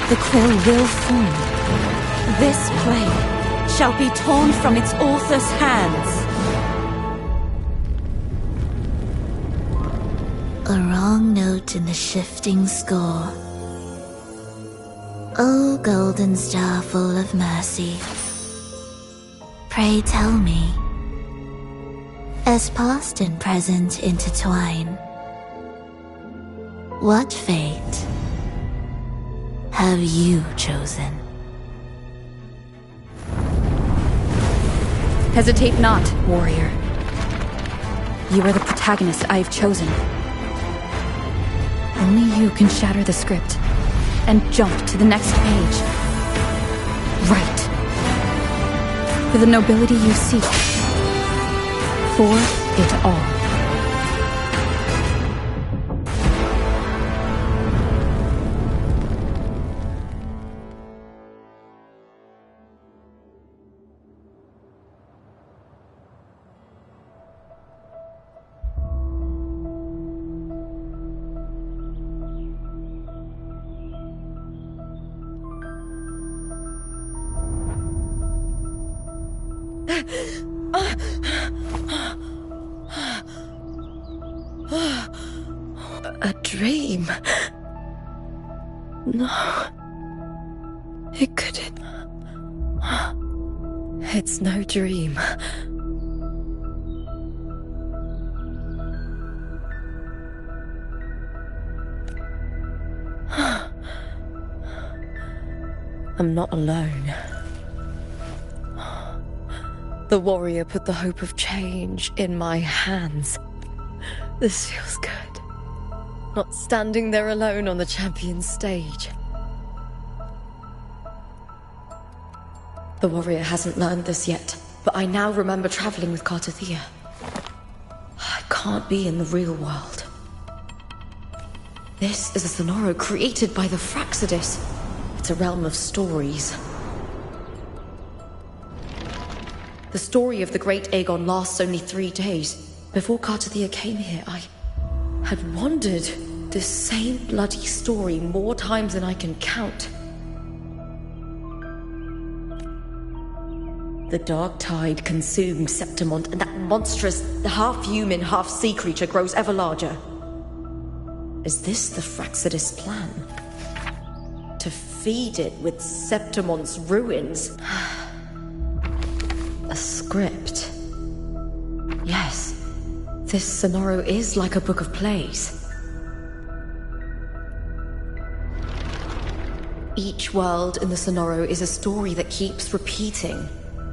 the quill will form. This play shall be torn from its author's hands. A wrong note in the shifting score. O golden star full of mercy, pray tell me, as past and present intertwine, what fate have you chosen? Hesitate not, warrior. You are the protagonist I have chosen. Only you can shatter the script and jump to the next page. Right. For the nobility you seek. For it all. A dream? No. It couldn't. It's no dream. I'm not alone. The warrior put the hope of change in my hands. This feels good. Not standing there alone on the champion's stage. The warrior hasn't learned this yet, but I now remember traveling with Cartathea. I can't be in the real world. This is a Sonoro created by the Fraxidus. It's a realm of stories. The story of the great Aegon lasts only 3 days. Before Cartathea came here, I had wandered this same bloody story more times than I can count. The dark tide consumed Septimont, and that monstrous, half-human, half-sea creature grows ever larger. Is this the Fraxidus plan? To feed it with Septimont's ruins? A script. Yes, this Sonoro is like a book of plays. Each world in the Sonoro is a story that keeps repeating,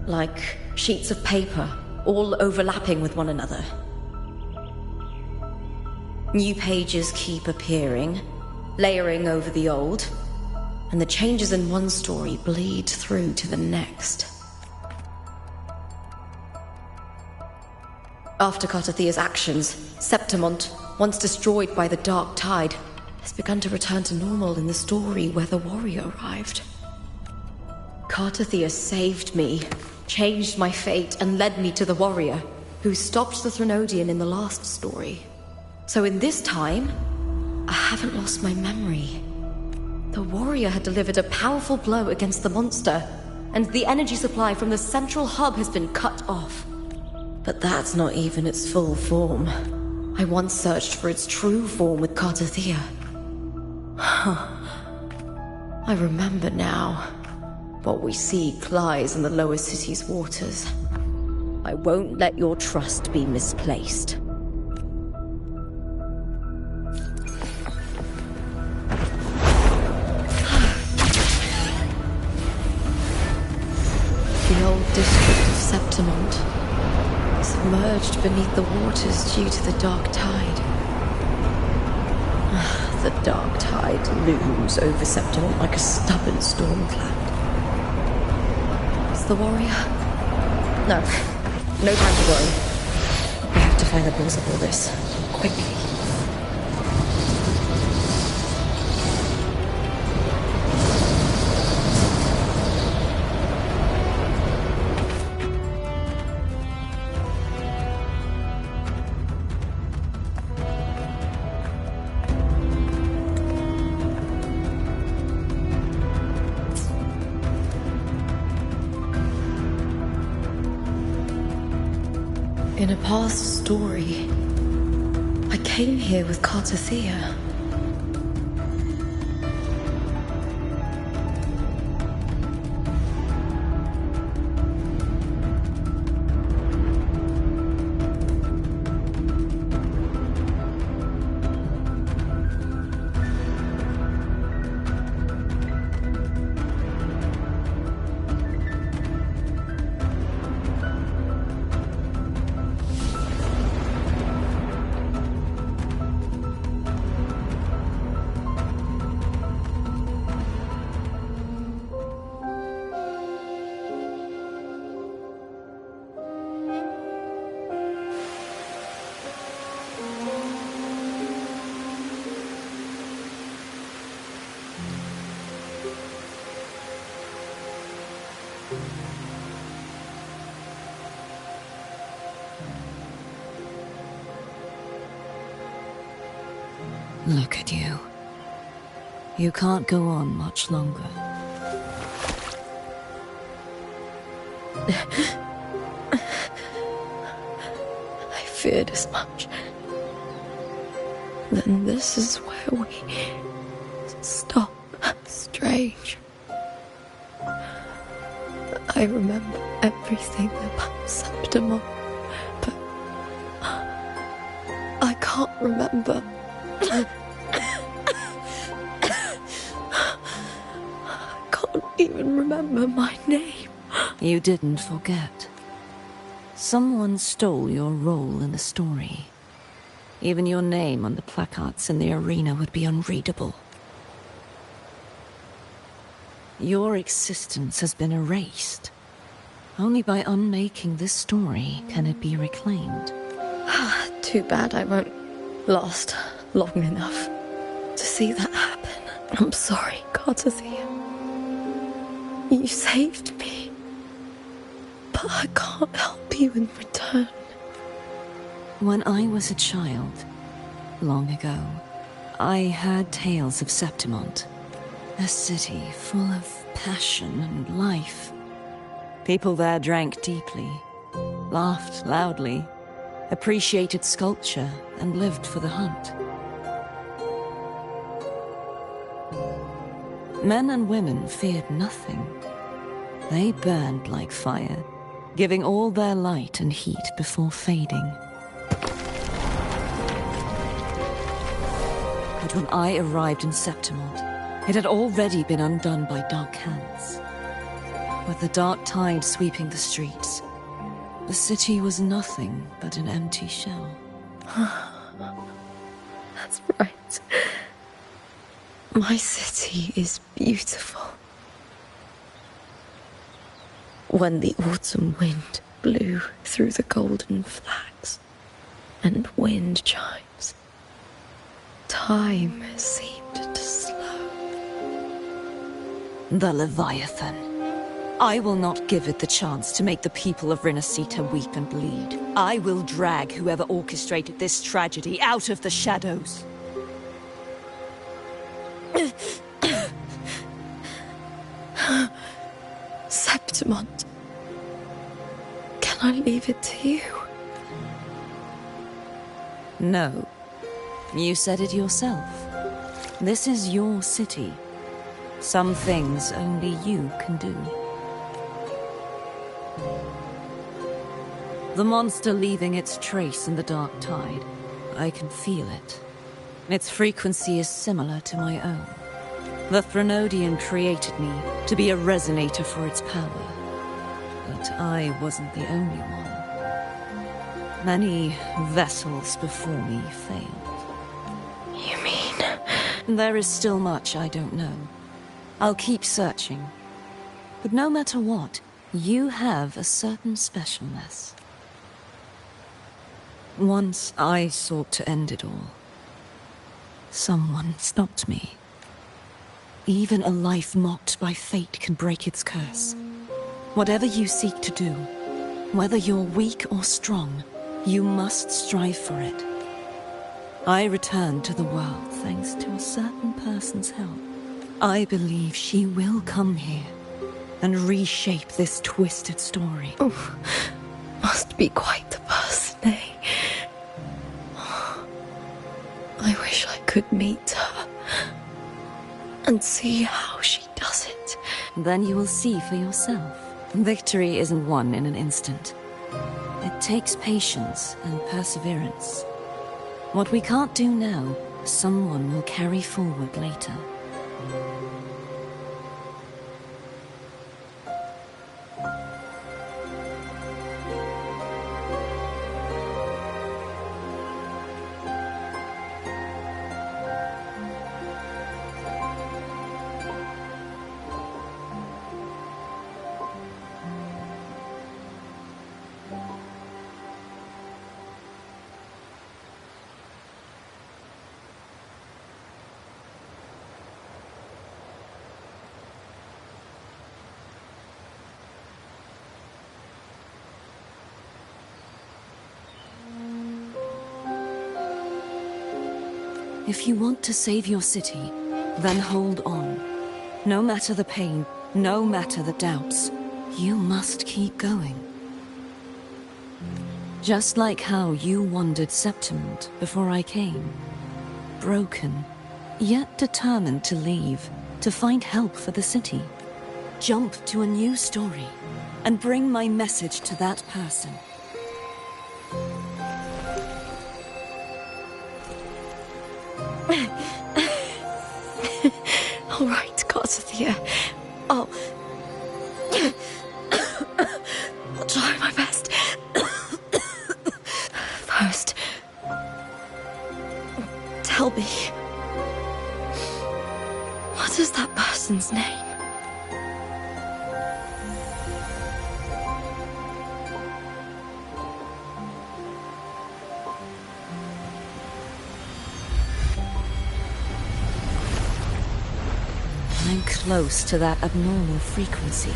like sheets of paper, all overlapping with one another. New pages keep appearing, layering over the old, and the changes in one story bleed through to the next. After Cartathea's actions, Septimont, once destroyed by the dark tide, has begun to return to normal in the story where the warrior arrived. Cartathea saved me, changed my fate, and led me to the warrior, who stopped the Threnodian in the last story. So in this time, I haven't lost my memory. The warrior had delivered a powerful blow against the monster, and the energy supply from the central hub has been cut off. But that's not even its full form. I once searched for its true form with Cartathea. I remember now. What we seek lies in the lower city's waters. I won't let your trust be misplaced. The old district of Septimont, submerged beneath the waters due to the dark tide. The dark tide looms over Septimont like a stubborn storm cloud. Is the warrior? No. No time to worry. We have to find the cause of all this. Quickly. In a past story, I came here with Cartathea. Look at you. You can't go on much longer. feared as much, then this is where we stop. Strange. I remember everything about Septimon, but I can't remember. I can't even remember my name. You didn't forget. Someone stole your role in the story. Even your name on the placards in the arena would be unreadable. Your existence has been erased. Only by unmaking this story can it be reclaimed. Too bad I won't last long enough to see that happen. I'm sorry, Cartathea. You saved me, but I can't help you in return. When I was a child, long ago, I heard tales of Septimont. A city full of passion and life. People there drank deeply, laughed loudly, appreciated sculpture, and lived for the hunt. Men and women feared nothing. They burned like fire, giving all their light and heat before fading. But when I arrived in Septimont, it had already been undone by dark hands. With the dark tide sweeping the streets, the city was nothing but an empty shell. That's right. My city is beautiful. When the autumn wind blew through the golden flags and wind chimes, time seemed to slow. The Leviathan. I will not give it the chance to make the people of Rinasita weep and bleed. I will drag whoever orchestrated this tragedy out of the shadows. Septimont. Can I leave it to you? No. You said it yourself. This is your city. Some things only you can do. The monster leaving its trace in the dark tide. I can feel it. Its frequency is similar to my own. The Threnodian created me to be a resonator for its power. But I wasn't the only one. Many vessels before me failed. You mean? There is still much I don't know. I'll keep searching. But no matter what, you have a certain specialness. Once I sought to end it all. Someone stopped me. Even a life mocked by fate can break its curse. Whatever you seek to do, whether you're weak or strong, you must strive for it. I returned to the world thanks to a certain person's help. I believe she will come here and reshape this twisted story. Oh, must be quite the person, eh? I wish I could meet her and see how she does it. Then you will see for yourself. Victory isn't won in an instant. It takes patience and perseverance. What we can't do now, someone will carry forward later. If you want to save your city, then hold on. No matter the pain, no matter the doubts, you must keep going. Just like how you wandered Septimont before I came. Broken, yet determined to leave, to find help for the city. Jump to a new story, and bring my message to that person. All right, Garcia. I'll try my best. First, tell me, what is that person's name? I'm close to that abnormal frequency.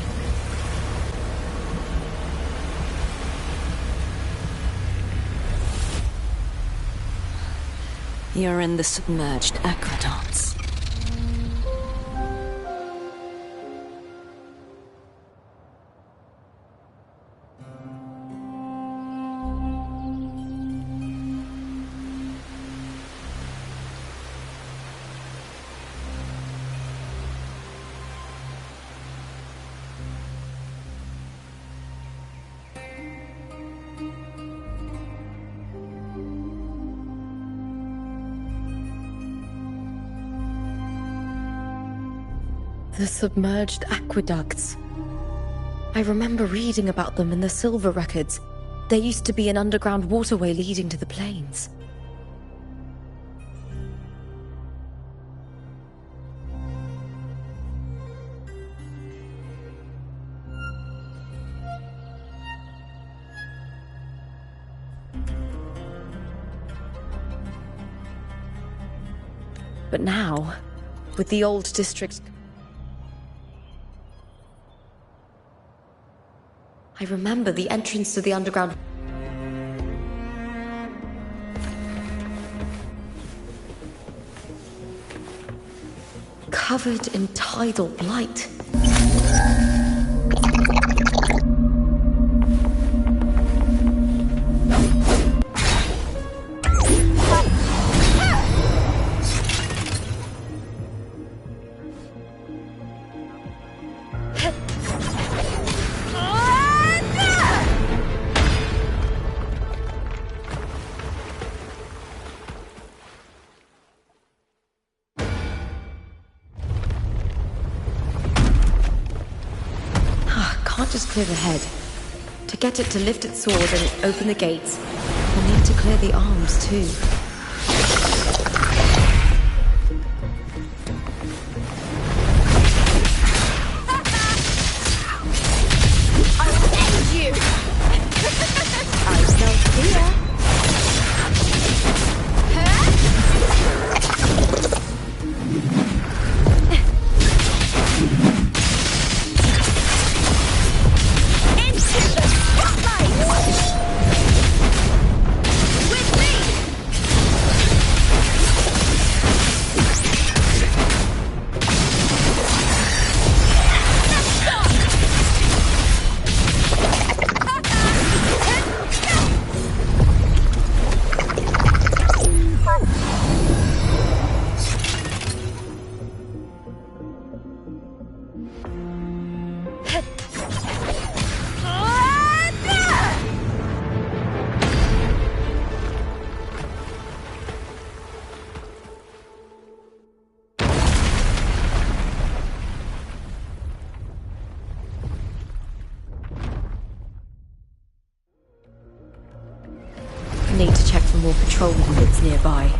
You're in the submerged aqueducts. The submerged aqueducts. I remember reading about them in the Silver records. There used to be an underground waterway leading to the plains. But now, with the old district, I remember the entrance to the underground. Covered in tidal blight. Just clear the head. To get it to lift its sword and open the gates, we'll need to clear the arms too. I will end you! I smell fear. Need to check for more patrol units nearby.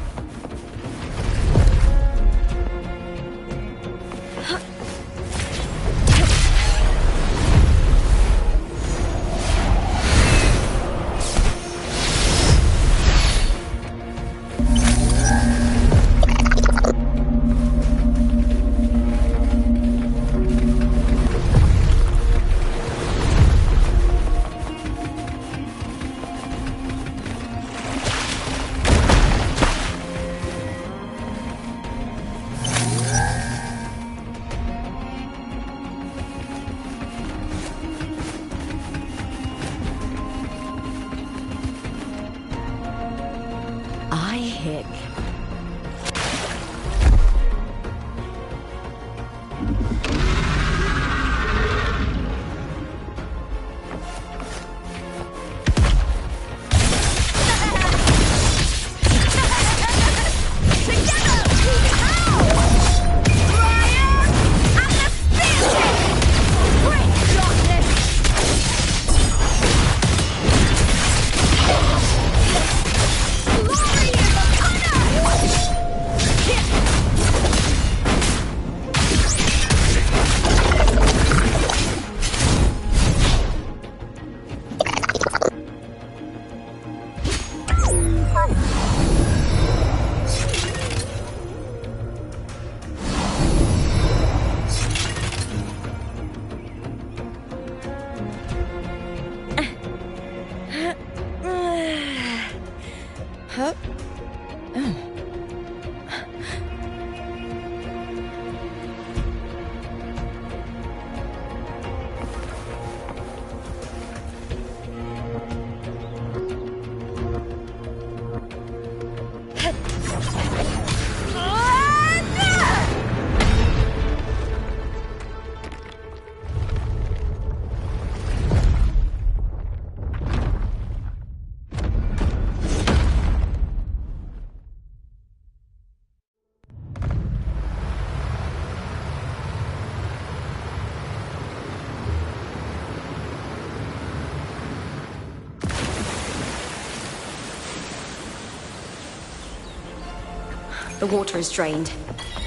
The water is drained.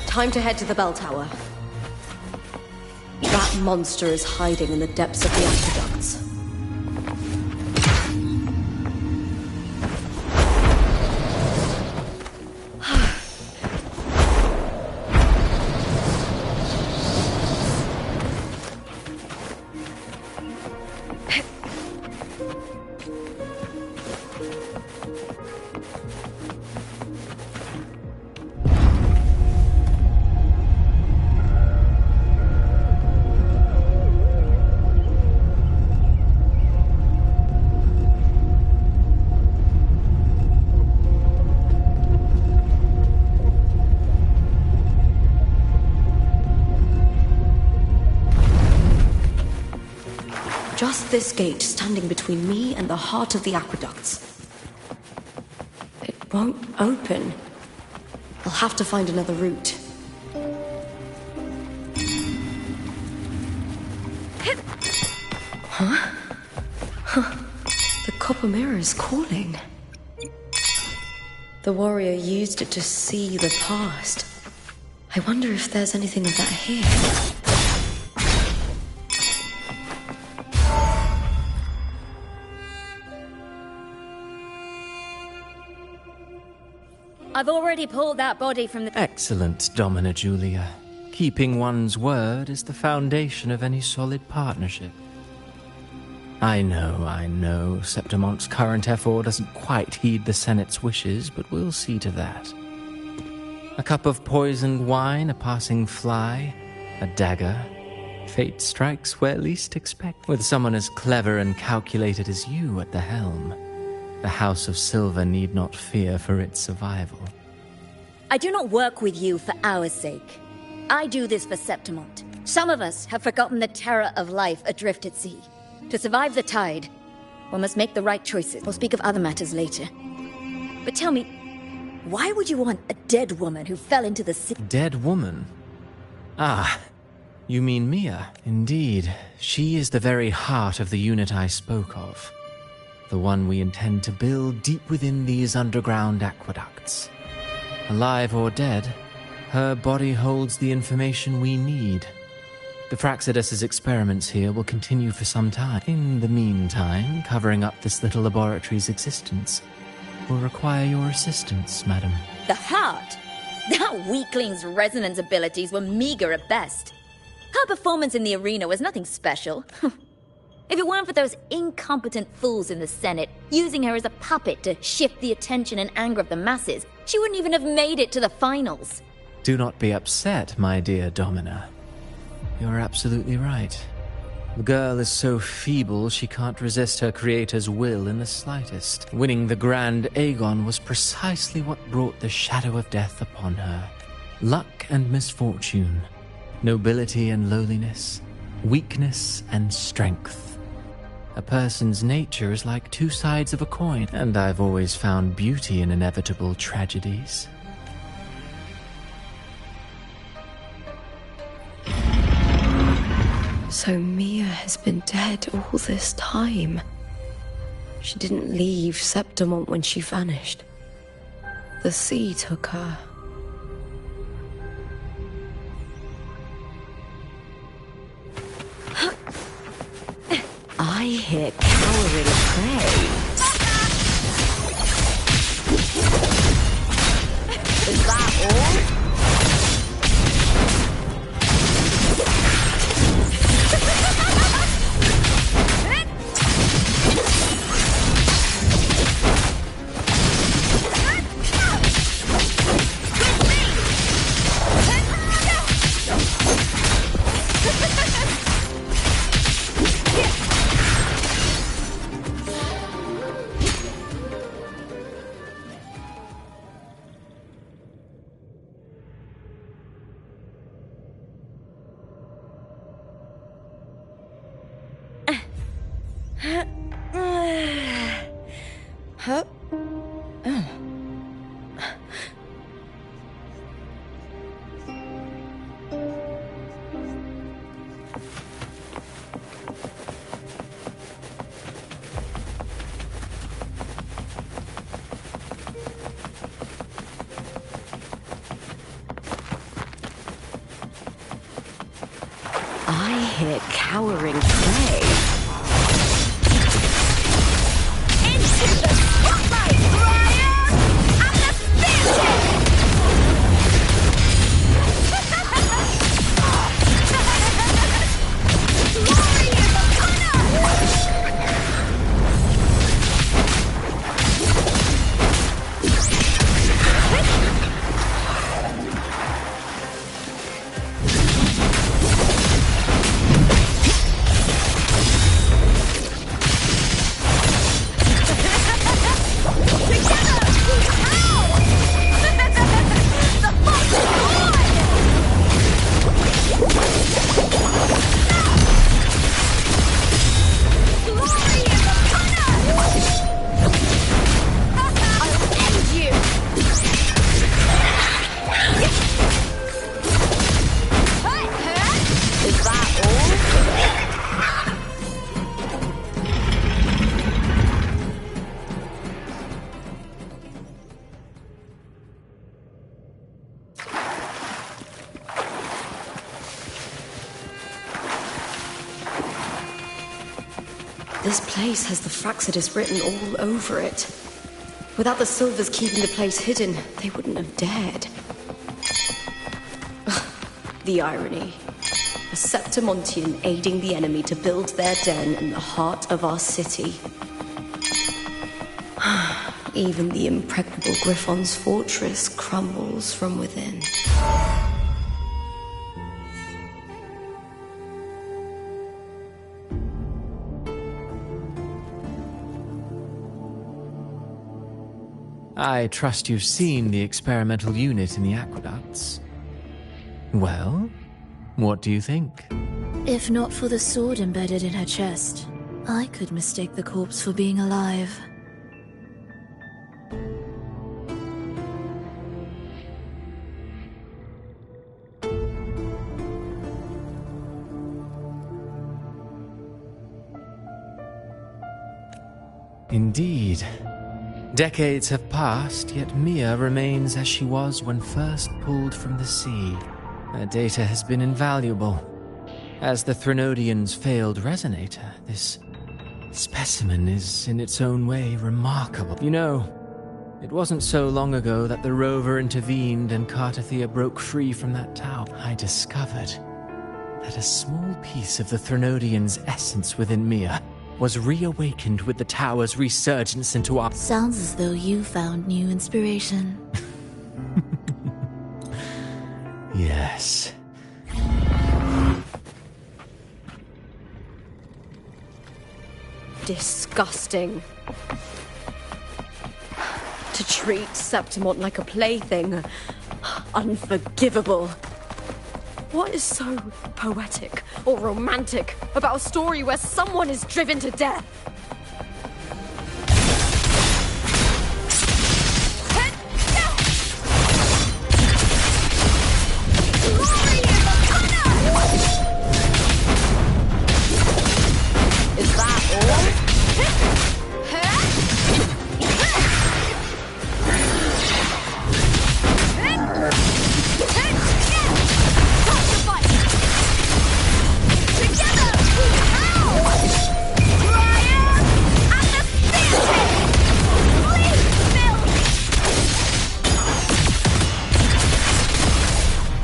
Time to head to the bell tower. That monster is hiding in the depths of the aqueducts. Just this gate standing between me and the heart of the aqueducts. It won't open. I'll have to find another route. Huh? The copper mirror is calling. The warrior used it to see the past. I wonder if there's anything of that here. I've already pulled that body from the... Excellent, Domina Julia. Keeping one's word is the foundation of any solid partnership. I know, Septimont's current effort doesn't quite heed the Senate's wishes, but we'll see to that. A cup of poisoned wine, a passing fly, a dagger. Fate strikes where least expect. With someone as clever and calculated as you at the helm, the House of Silver need not fear for its survival. I do not work with you for our sake. I do this for Septimont. Some of us have forgotten the terror of life adrift at sea. To survive the tide, one must make the right choices. We'll speak of other matters later. But tell me, why would you want a dead woman who fell into the sea? Dead woman? Ah, you mean Mia. Indeed, she is the very heart of the unit I spoke of. The one we intend to build deep within these underground aqueducts. Alive or dead, her body holds the information we need. The Fraxidus's experiments here will continue for some time. In the meantime, covering up this little laboratory's existence will require your assistance, madam. The heart? That weakling's resonance abilities were meager at best. Her performance in the arena was nothing special. If it weren't for those incompetent fools in the Senate using her as a puppet to shift the attention and anger of the masses, she wouldn't even have made it to the finals. Do not be upset, my dear Domina. You're absolutely right. The girl is so feeble she can't resist her creator's will in the slightest. Winning the Grand Aegon was precisely what brought the shadow of death upon her. Luck and misfortune, nobility and lowliness, weakness and strength. A person's nature is like two sides of a coin, and I've always found beauty in inevitable tragedies. So Mia has been dead all this time. She didn't leave Septimont when she vanished. The sea took her. I hear cowering prey. Is that all? I hear cowering prey. Into the spotlight, Briar! I'm the spirit! Glory is upon us! This place has the Fraxidus written all over it. Without the Silvers keeping the place hidden, they wouldn't have dared. The irony. A Septimontian aiding the enemy to build their den in the heart of our city. Even the impregnable Griffon's fortress crumbles from within. I trust you've seen the experimental unit in the aqueducts. Well, what do you think? If not for the sword embedded in her chest, I could mistake the corpse for being alive. Indeed. Decades have passed, yet Mia remains as she was when first pulled from the sea. Her data has been invaluable. As the Threnodian's failed resonator, this specimen is in its own way remarkable. You know, it wasn't so long ago that the rover intervened and Cartathea broke free from that tower. I discovered that a small piece of the Threnodian's essence within Mia was reawakened with the tower's resurgence into our... Sounds as though you found new inspiration. Yes. Disgusting. To treat Septimont like a plaything. Unforgivable. What is so poetic or romantic about a story where someone is driven to death? Glory is upon us! Is that all?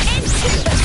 Into the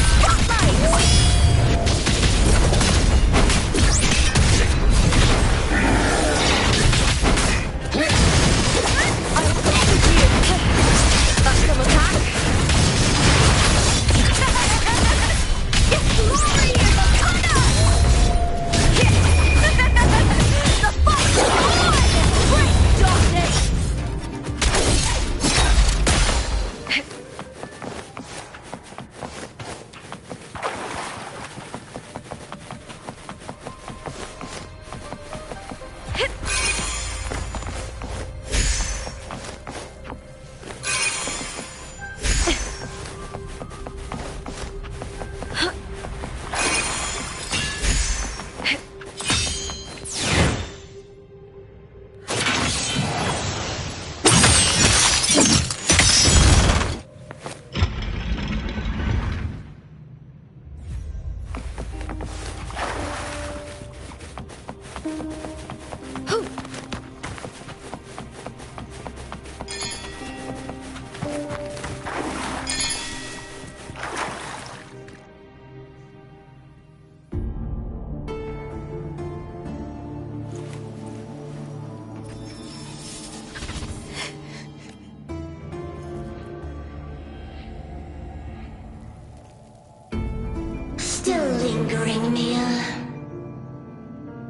whispering, Mia?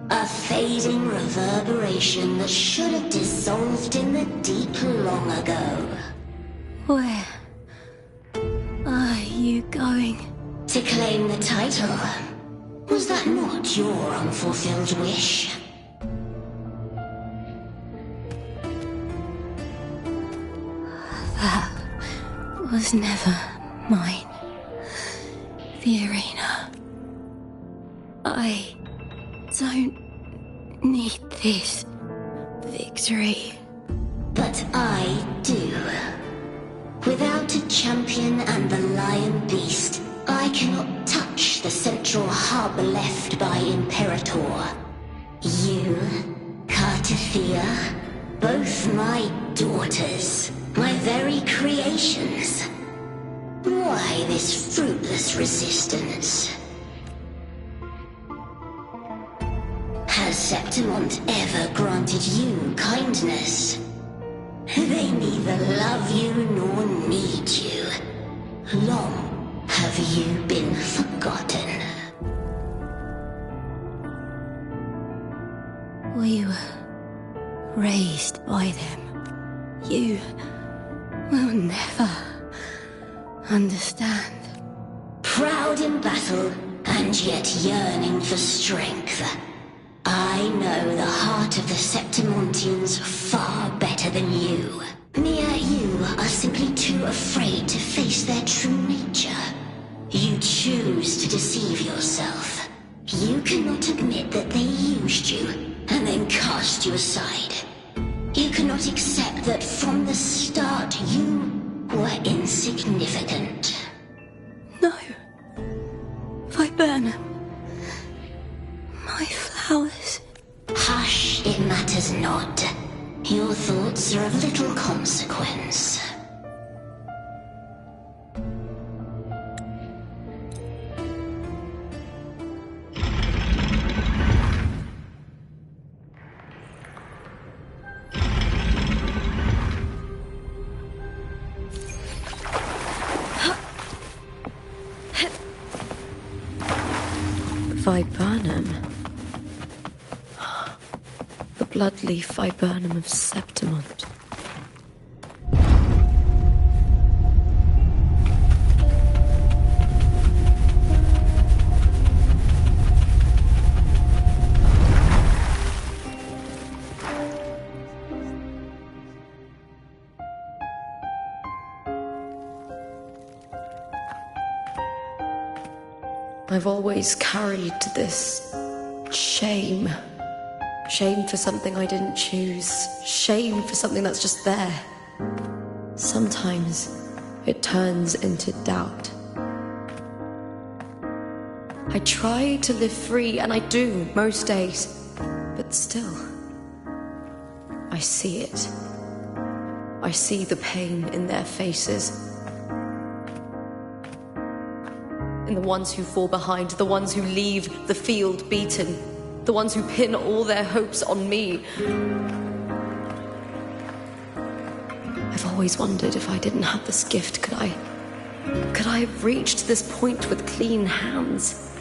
A fading reverberation that should have dissolved in the deep long ago. Where are you going? To claim the title. Was that not your unfulfilled wish? That was never mine. The arena. I don't need this victory. But I do. Without a champion and the lion beast, I cannot touch the central hub left by Imperator. You, Cartathea, both my daughters, my very creations. Why this fruitless resistance? Has Septimont ever granted you kindness? They neither love you nor need you. Long have you been forgotten. We were raised by them. You will never understand. Proud in battle, and yet yearning for strength. I know the heart of the Septimontians far better than you. Mia, you are simply too afraid to face their true nature. You choose to deceive yourself. You cannot admit that they used you, and then cast you aside. You cannot accept that from the start you were insignificant. No. Viburnum. My flowers. Hush, it matters not. Your thoughts are of little consequence. Viburnum. The bloodleaf viburnum of Septimont. I've always carried this shame. Shame for something I didn't choose. Shame for something that's just there. Sometimes it turns into doubt. I try to live free, and I do most days. But still, I see it. I see the pain in their faces. In the ones who fall behind, the ones who leave the field beaten, the ones who pin all their hopes on me. I've always wondered if I didn't have this gift, could I have reached this point with clean hands?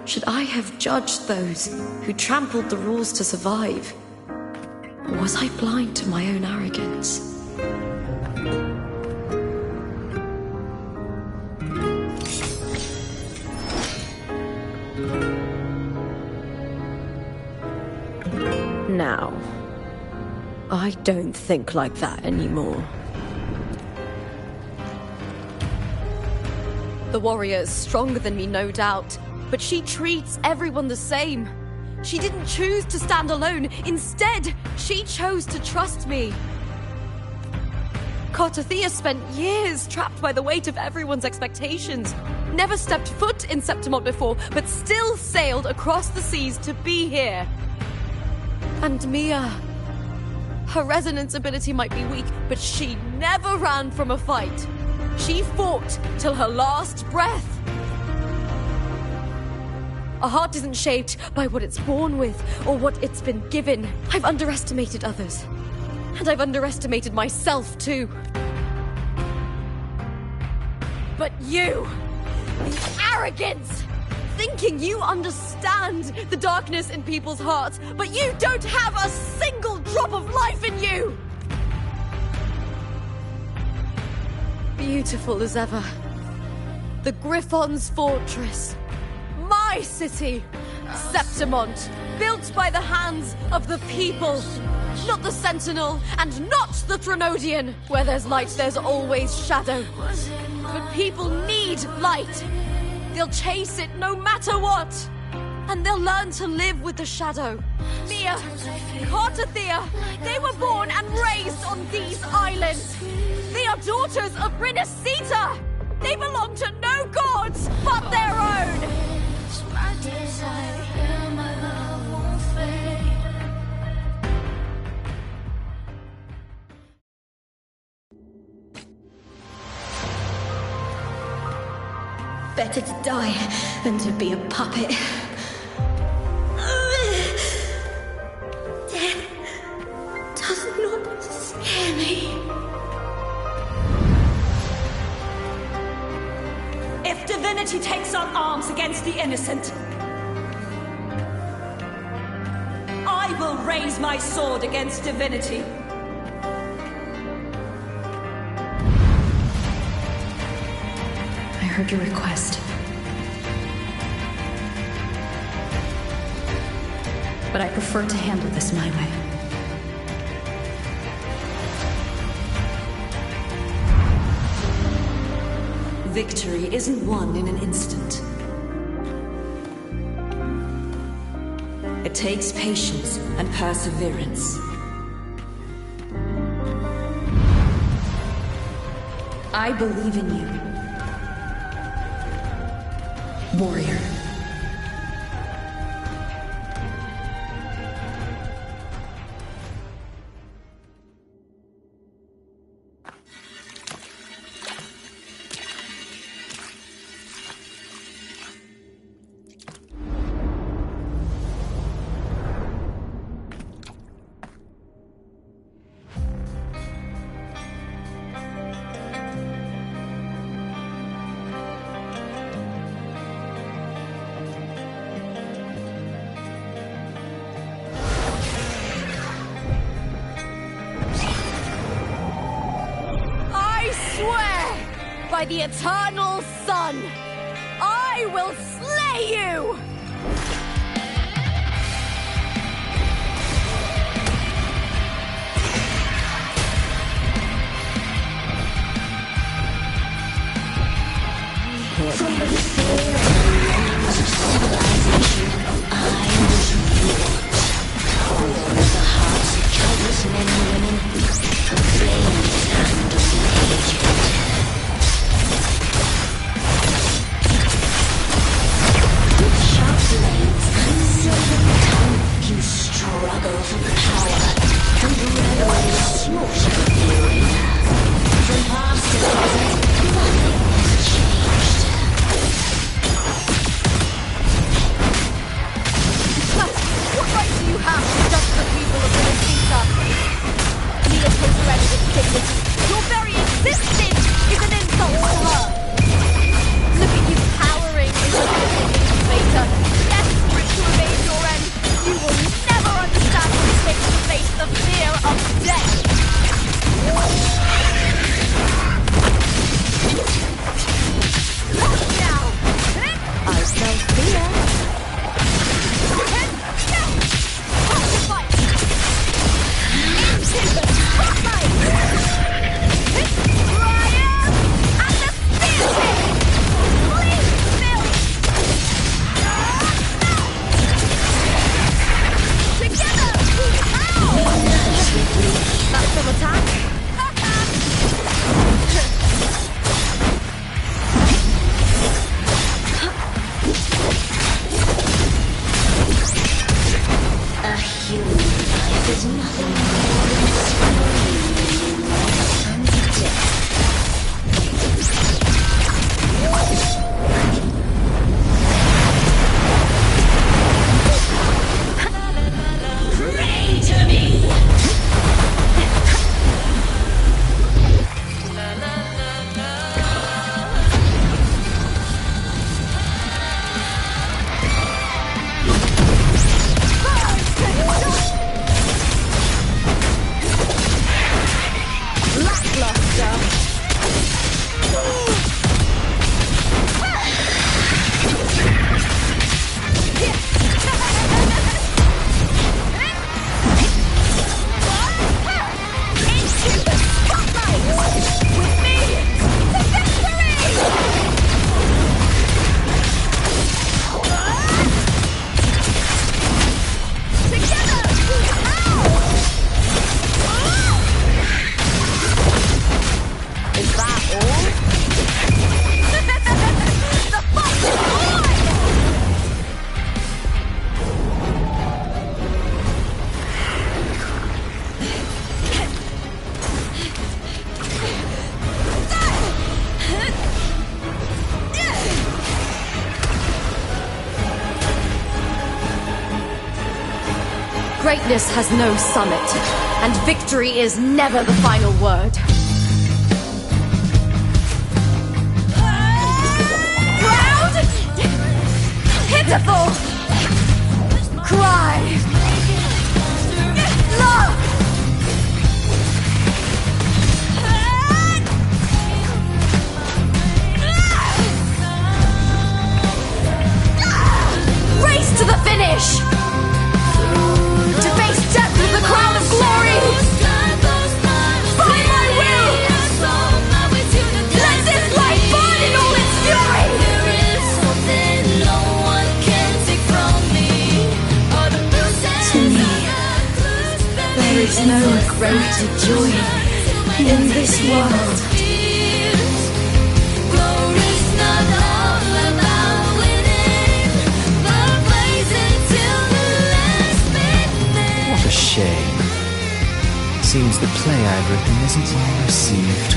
Should I have judged those who trampled the rules to survive? Or was I blind to my own arrogance? Now, I don't think like that anymore. The warrior is stronger than me, no doubt, but she treats everyone the same. She didn't choose to stand alone. Instead, she chose to trust me. Cartathea spent years trapped by the weight of everyone's expectations. Never stepped foot in Septimont before, but still sailed across the seas to be here. And Mia, her resonance ability might be weak, but she never ran from a fight. She fought till her last breath. A heart isn't shaped by what it's born with or what it's been given. I've underestimated others. And I've underestimated myself too. But you! The arrogance! Thinking you understand the darkness in people's hearts, but you don't have a single drop of life in you! Beautiful as ever. The Griffon's fortress. My city! Septimont, built by the hands of the people. Not the Sentinel, and not the Trinodian. Where there's light, there's always shadow. But people need light. They'll chase it no matter what. And they'll learn to live with the shadow. Mia, Cartathea, they were born and raised on these islands. They are daughters of Rinasita. They belong to no gods but their own. Better to die than to be a puppet. Death does not scare me. If divinity takes up arms against the innocent, I will raise my sword against divinity. I heard your request. But I prefer to handle this my way. Victory isn't won in an instant. It takes patience and perseverance. I believe in you. Warrior. By the eternal sun, I will slay you! From the fear of civilization, I was brought. Born of the hearts of countless men and women, flames and aged. Sharp blade monster! Greatness has no summit, and victory is never the final word. Proud! Pitiful! Cry! Love! Race to the finish! To face death with the crown of glory! By my will! Let this light burn in all its fury! To me, there is no greater joy in this world. What a shame. Seems the play I've written isn't well received.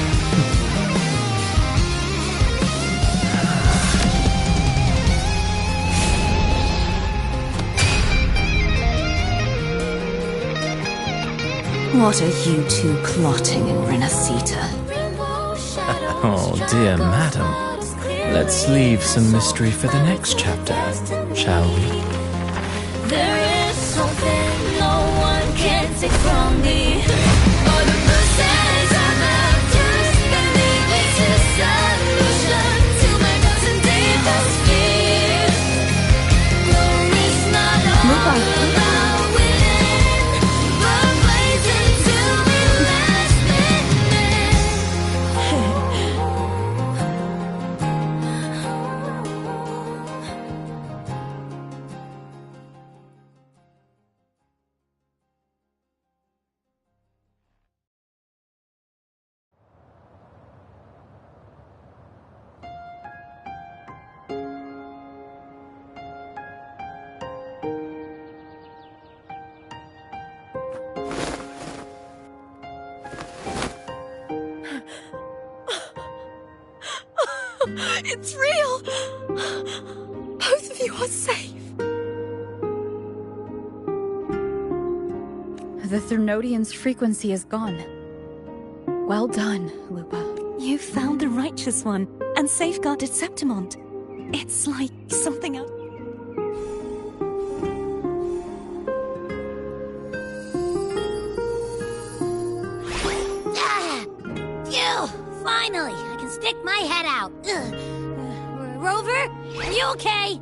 What are you two plotting in Renacita? Oh, dear madam. Let's leave some mystery for the next chapter, shall we? There is something no one can take from me. All the bruises I've just believe it's a solution to my doubts and deepest fears. Glory is not all about winning, but blazing till the last It's real! Both of you are safe. The Threnodian's frequency is gone. Well done, Lupa. You found the righteous one and safeguarded Septimont. It's like something else. Phew! Finally, I can stick my head out. Rover, are you okay?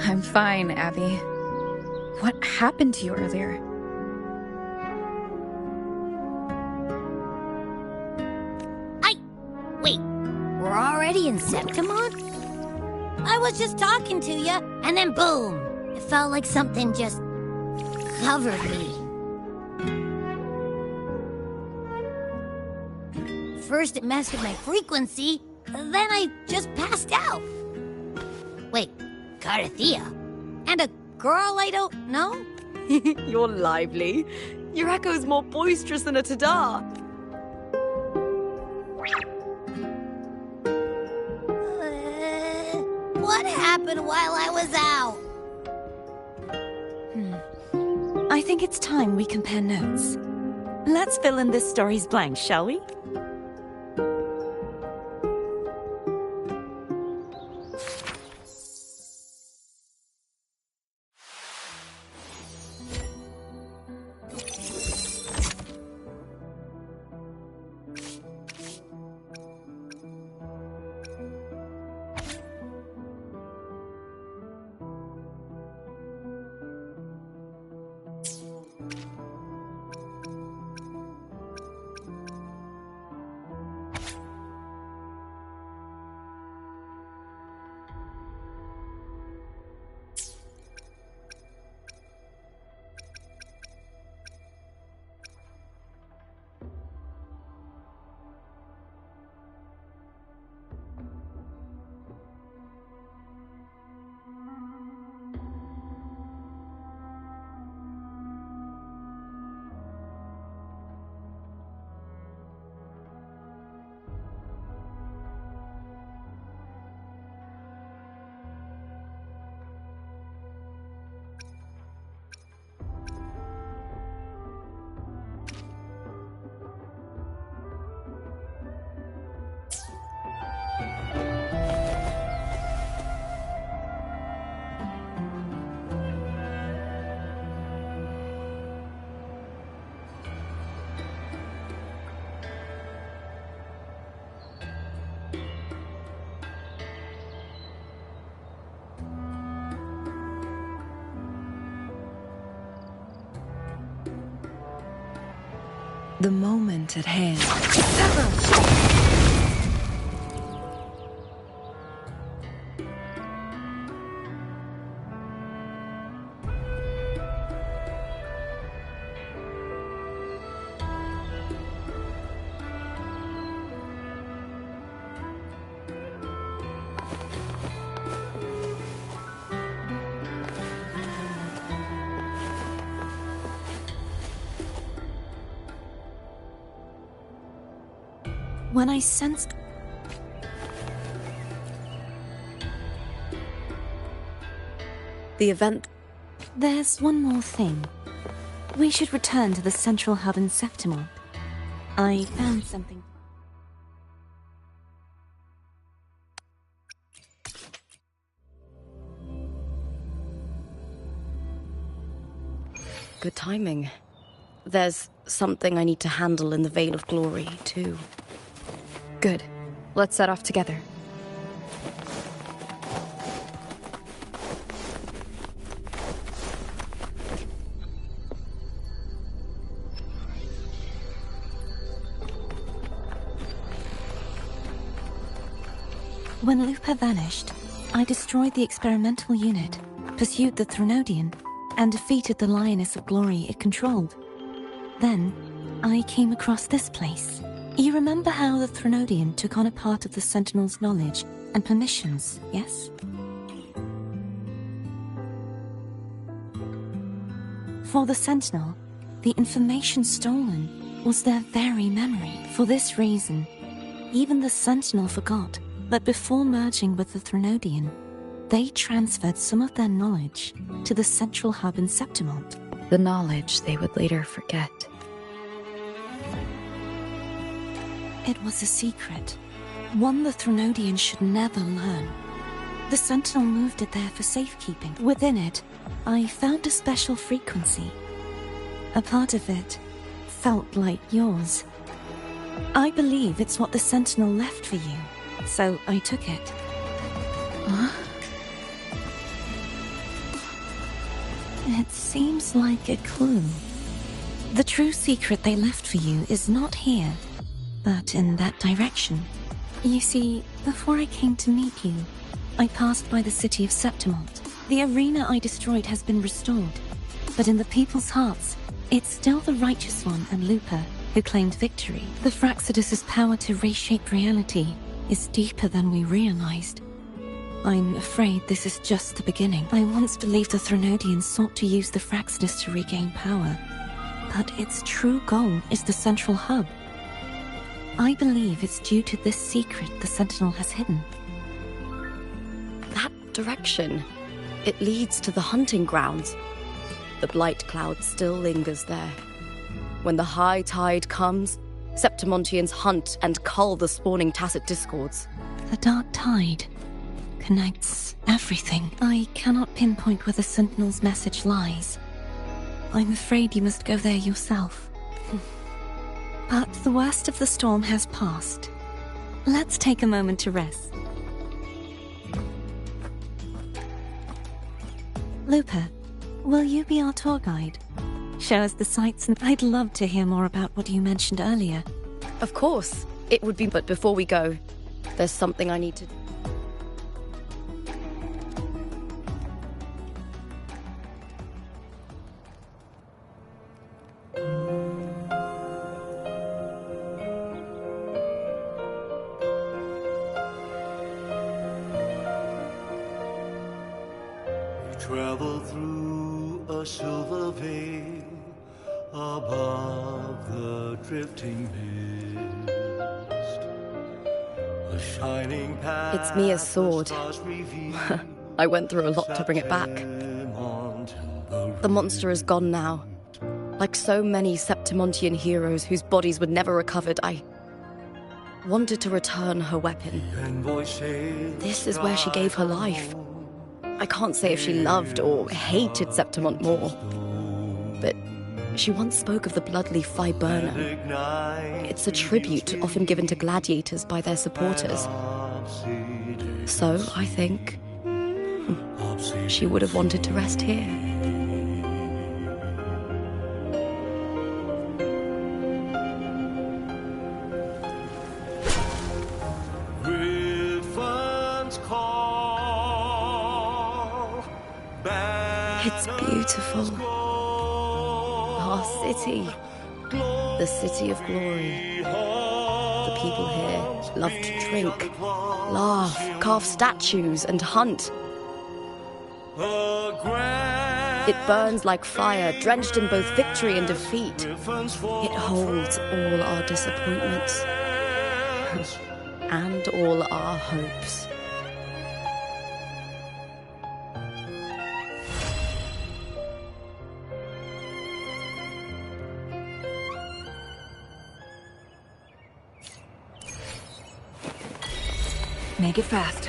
I'm fine, Abby. What happened to you earlier? Wait, we're already in Septimont? I was just talking to you, and then boom! It felt like something just covered me. First it messed with my frequency, then I just passed out. Wait, Carthea? And a girl I don't know? You're lively. Your echo's more boisterous than a Tadar. What happened while I was out? I think it's time we compare notes. Let's fill in this story's blanks, shall we? The moment at hand. When I sensed... The event... There's one more thing. We should return to the central hub in Septimont. I found something... Good timing. There's something I need to handle in the Veil of Glory, too. Good. Let's set off together. When Lupa vanished, I destroyed the experimental unit, pursued the Threnodian, and defeated the Lioness of Glory it controlled. Then, I came across this place. You remember how the Threnodian took on a part of the Sentinel's knowledge and permissions, yes? For the Sentinel, the information stolen was their very memory. For this reason, even the Sentinel forgot that before merging with the Threnodian, they transferred some of their knowledge to the central hub in Septimont. The knowledge they would later forget. It was a secret, one the Threnodian should never learn. The Sentinel moved it there for safekeeping. Within it, I found a special frequency. A part of it felt like yours. I believe it's what the Sentinel left for you, so I took it. Huh? It seems like a clue. The true secret they left for you is not here, but in that direction. You see, before I came to meet you, I passed by the city of Septimont. The arena I destroyed has been restored, but in the people's hearts, it's still the Righteous One and Lupa who claimed victory. The Fraxidus' power to reshape reality is deeper than we realized. I'm afraid this is just the beginning. I once believed the Threnodians sought to use the Fraxidus to regain power, but its true goal is the central hub. I believe it's due to this secret the Sentinel has hidden. That direction. It leads to the hunting grounds. The blight cloud still lingers there. When the high tide comes, Septimontians hunt and cull the spawning Tacit Discords. The dark tide connects everything. I cannot pinpoint where the Sentinel's message lies. I'm afraid you must go there yourself. But the worst of the storm has passed. Let's take a moment to rest. Lupa, will you be our tour guide? Show us the sights, and I'd love to hear more about what you mentioned earlier. Of course. It would be, but before we go, there's something I need to... Travel through a silver veil above the drifting mist. A shining path. It's Mia's sword. I went through a lot to bring it back. The monster is gone now. Like so many Septimontian heroes whose bodies were never recovered, I wanted to return her weapon. This is where she gave her life. I can't say if she loved or hated Septimont more, but she once spoke of the bloodleaf viburnum. It's a tribute often given to gladiators by their supporters. So, I think, she would have wanted to rest here. It's beautiful. Our city. The city of glory. The people here love to drink, laugh, carve statues, and hunt. It burns like fire, drenched in both victory and defeat. It holds all our disappointments and all our hopes. Make it fast.